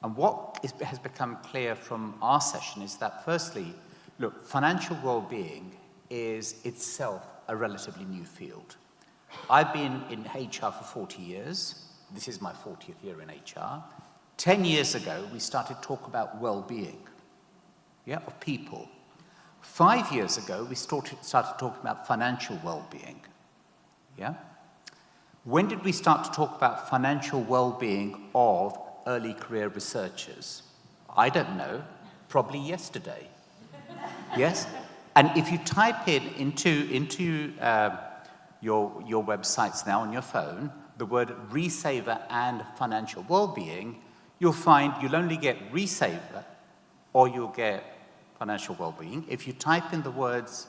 And what has become clear from our session is that, firstly, look, financial well-being is itself a relatively new field. I've been in HR for 40 years. This is my 40th year in HR. 10 years ago, we started to talk about well-being, of people. 5 years ago, we started talking about financial well-being, When did we start to talk about financial well-being of early career researchers? I don't know, probably yesterday. Yes? And if you type into your websites now on your phone, the word Resaver and financial well-being, you'll find you'll only get Resaver or you'll get financial well-being. If you type in the words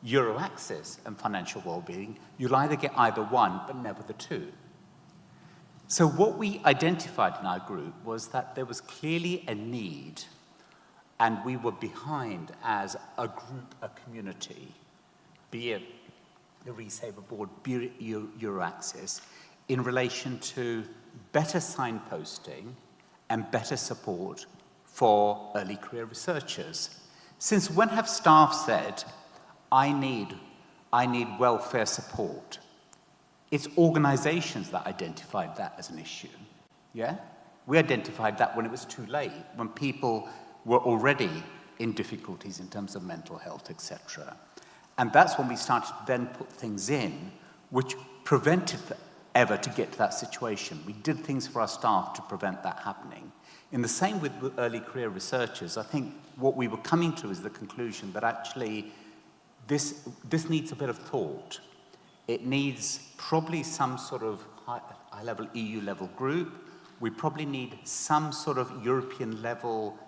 EURAXESS and financial well-being, you'll either get either one, but never the two. So what we identified in our group was that there was clearly a need, and we were behind as a group, a community, be it the Resaver board, be it EURAXESS, in relation to better signposting and better support for early career researchers. Since when have staff said, I need welfare support? It's organizations that identified that as an issue, We identified that when it was too late, when people were already in difficulties in terms of mental health, etc. And that's when we started to then put things in which prevented ever to get to that situation. We did things for our staff to prevent that happening. In the same with early career researchers, I think what we were coming to is the conclusion that actually this needs a bit of thought. It needs probably some sort of high-level EU-level group. We probably need some sort of European-level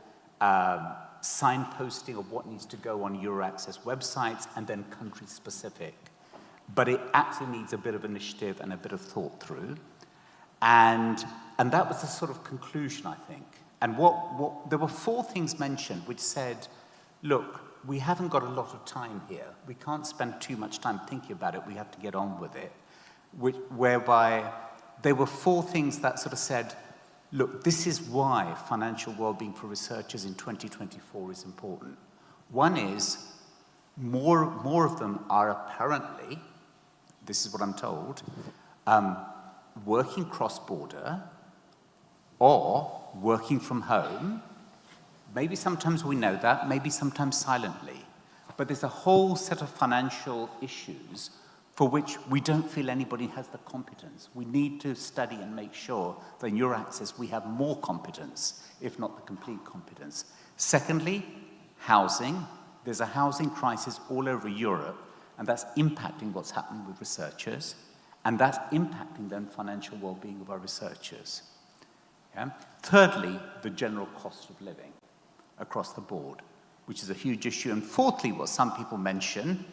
signposting of what needs to go on EURAXESS websites, and then country-specific. But it actually needs a bit of initiative and a bit of thought through. And that was the sort of conclusion, I think. And there were 4 things mentioned which said, look, we haven't got a lot of time here. We can't spend too much time thinking about it. We have to get on with it. Whereby there were 4 things that sort of said, look, this is why financial well-being for researchers in 2024 is important. One is, more of them are apparently, this is what I'm told, working cross-border or working from home. Maybe sometimes we know that, maybe sometimes silently. But there's a whole set of financial issues for which we don't feel anybody has the competence. We need to study and make sure that in EURAXESS we have more competence, if not the complete competence. Secondly, housing. There's a housing crisis all over Europe, and that's impacting what's happening with researchers, and that's impacting then financial well-being of our researchers. Yeah? Thirdly, the general cost of living across the board, which is a huge issue. And fourthly, what some people mention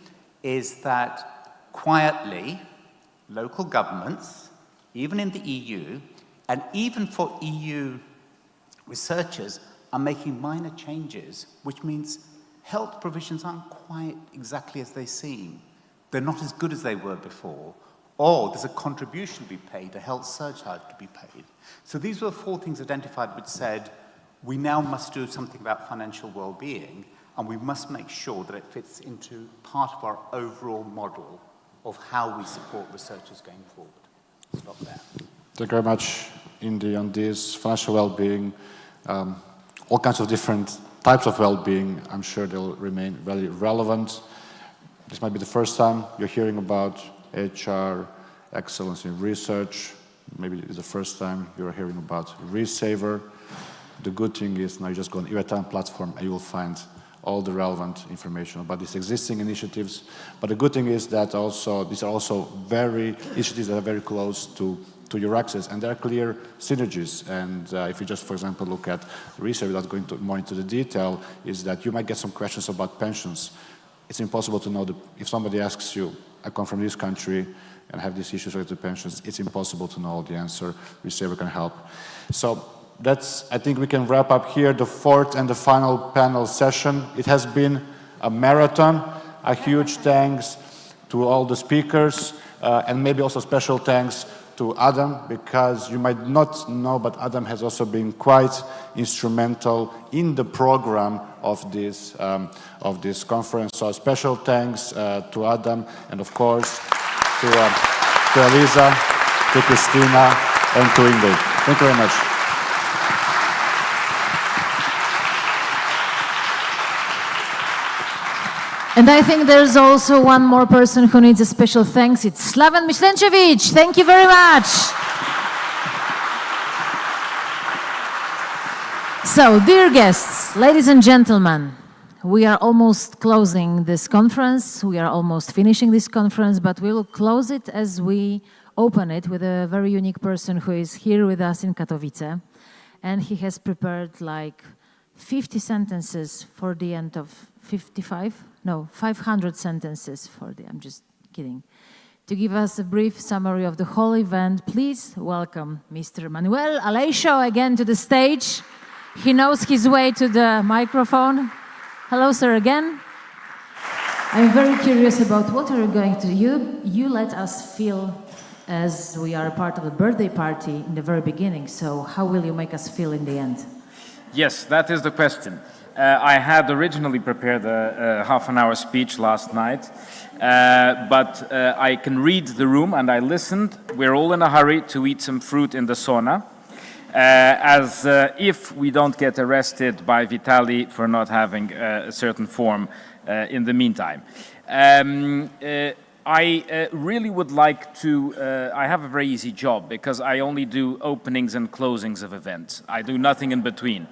is that quietly, local governments, even in the EU, and even for EU researchers, are making minor changes, which means health provisions aren't quite exactly as they seem. They're not as good as they were before. Or there's a contribution to be paid, a health surcharge to be paid. So these were 4 things identified which said, we now must do something about financial well-being, and we must make sure that it fits into part of our overall model of how we support researchers going forward. Stop there. Thank you very much, Indy, on this financial well-being, all kinds of different types of well-being. I'm sure they'll remain very relevant. This might be the first time you're hearing about HR, excellence in research. Maybe it's the first time you're hearing about Resaver. The good thing is now you just go on the EURATOwn platform and you will find all the relevant information about these existing initiatives. But the good thing is that also these are also initiatives that are very close to EURAXESS, and there are clear synergies. And if you just, for example, look at research without going more into the detail, is that you might get some questions about pensions. It's impossible to know if somebody asks you, I come from this country and have these issues related to pensions, it's impossible to know the answer. Resaver can help. So I think we can wrap up here the 4th and the final panel session. It has been a marathon. A huge thanks to all the speakers, and maybe also special thanks to Adam, because you might not know, but Adam has also been quite instrumental in the program of this conference. So special thanks to Adam, and of course to Elisa, to Christina, and to Ingrid. Thank you very much. And I think there's also one more person who needs a special thanks. It's Slaven Mislencevic. Thank you very much. So, dear guests, ladies and gentlemen, we are almost closing this conference. We are almost finishing this conference, but we will close it as we open it with a very unique person who is here with us in Katowice. And he has prepared like 50 sentences for the end of 500 sentences for I'm just kidding. To give us a brief summary of the whole event, please welcome Mr. Manuel Aleixo again to the stage. He knows his way to the microphone. Hello, sir, again. I'm very curious about what are you going to do. You let us feel as we are a part of the birthday party in the very beginning, so how will you make us feel in the end? Yes, that is the question. I had originally prepared a half-an-hour speech last night, but I can read the room, and I listened. We're all in a hurry to eat some fruit in the sauna, as if we don't get arrested by Vitali for not having a certain form in the meantime. I really would like to, I have a very easy job because I only do openings and closings of events. I do nothing in between.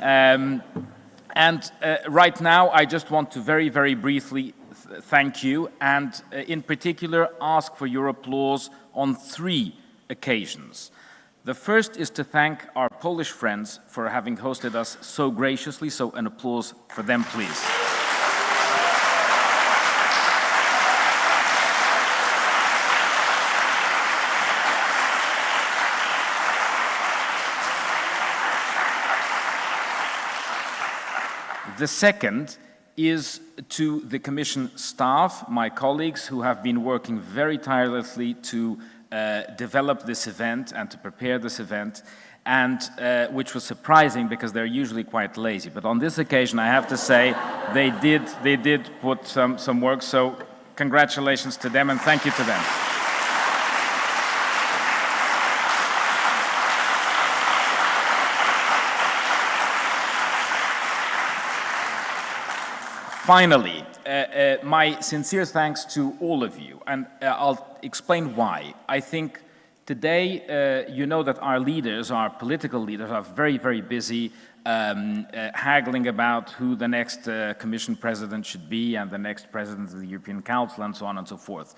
Right now, I just want to very, very briefly thank you and in particular ask for your applause on 3 occasions. The first is to thank our Polish friends for having hosted us so graciously, so an applause for them, please. The second is to the Commission staff, my colleagues, who have been working very tirelessly to develop this event and to prepare this event, and which was surprising because they're usually quite lazy. But on this occasion, I have to say, they did put some work, so congratulations to them and thank you to them. Finally, my sincere thanks to all of you, and I'll explain why. I think today, you know that our leaders, our political leaders, are very, very busy haggling about who the next Commission President should be and the next President of the European Council and so on and so forth.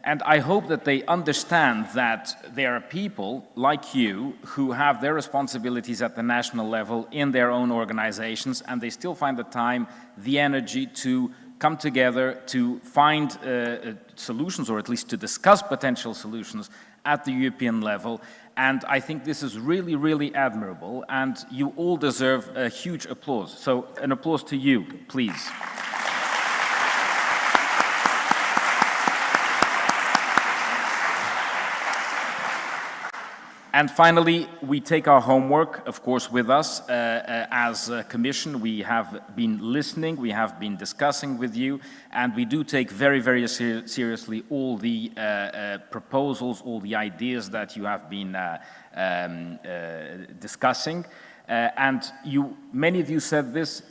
And I hope that they understand that there are people like you who have their responsibilities at the national level in their own organizations, and they still find the time, the energy to come together to find solutions, or at least to discuss potential solutions at the European level. And I think this is really, really admirable, and you all deserve a huge applause. So an applause to you, please. And finally, we take our homework, of course, with us. As a Commission, we have been listening, we have been discussing with you, and we do take very, very seriously all the proposals, all the ideas that you have been discussing. And many of you said this,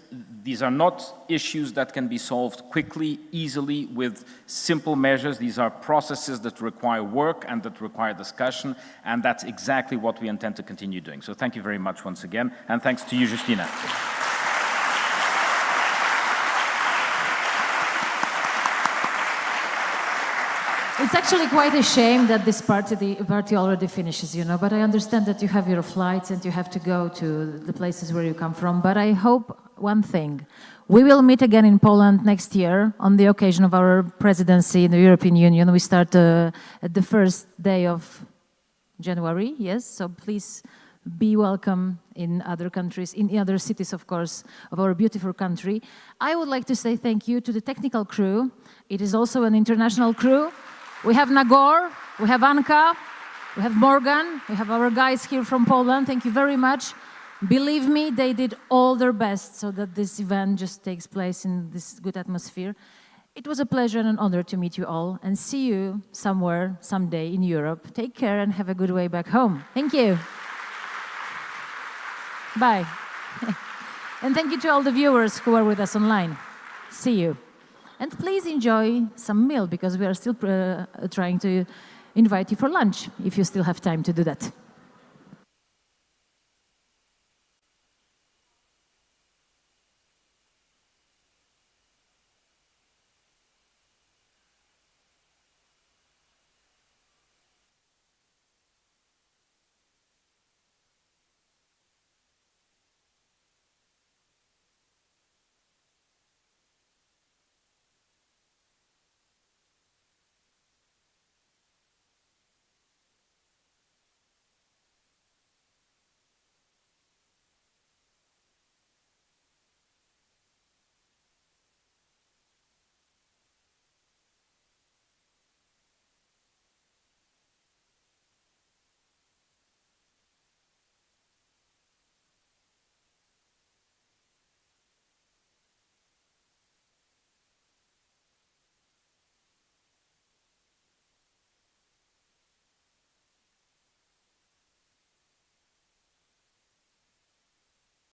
these are not issues that can be solved quickly, easily, with simple measures. These are processes that require work and that require discussion, and that's exactly what we intend to continue doing. So thank you very much once again, and thanks to you, Justina. It's actually quite a shame that this party already finishes, you know, but I understand that you have your flights and you have to go to the places where you come from. But I hope one thing. We will meet again in Poland next year on the occasion of our presidency in the European Union. We start at the first day of January, yes, so please be welcome in other countries, in other cities, of course, of our beautiful country. I would like to say thank you to the technical crew. It is also an international crew. We have Nagor, we have Anka, we have Morgan, we have our guys here from Poland. Thank you very much. Believe me, they did all their best so that this event just takes place in this good atmosphere. It was a pleasure and an honor to meet you all and see you somewhere, someday in Europe. Take care and have a good way back home. Thank you. Bye. And thank you to all the viewers who are with us online. See you. And please enjoy some meal because we are still trying to invite you for lunch if you still have time to do that.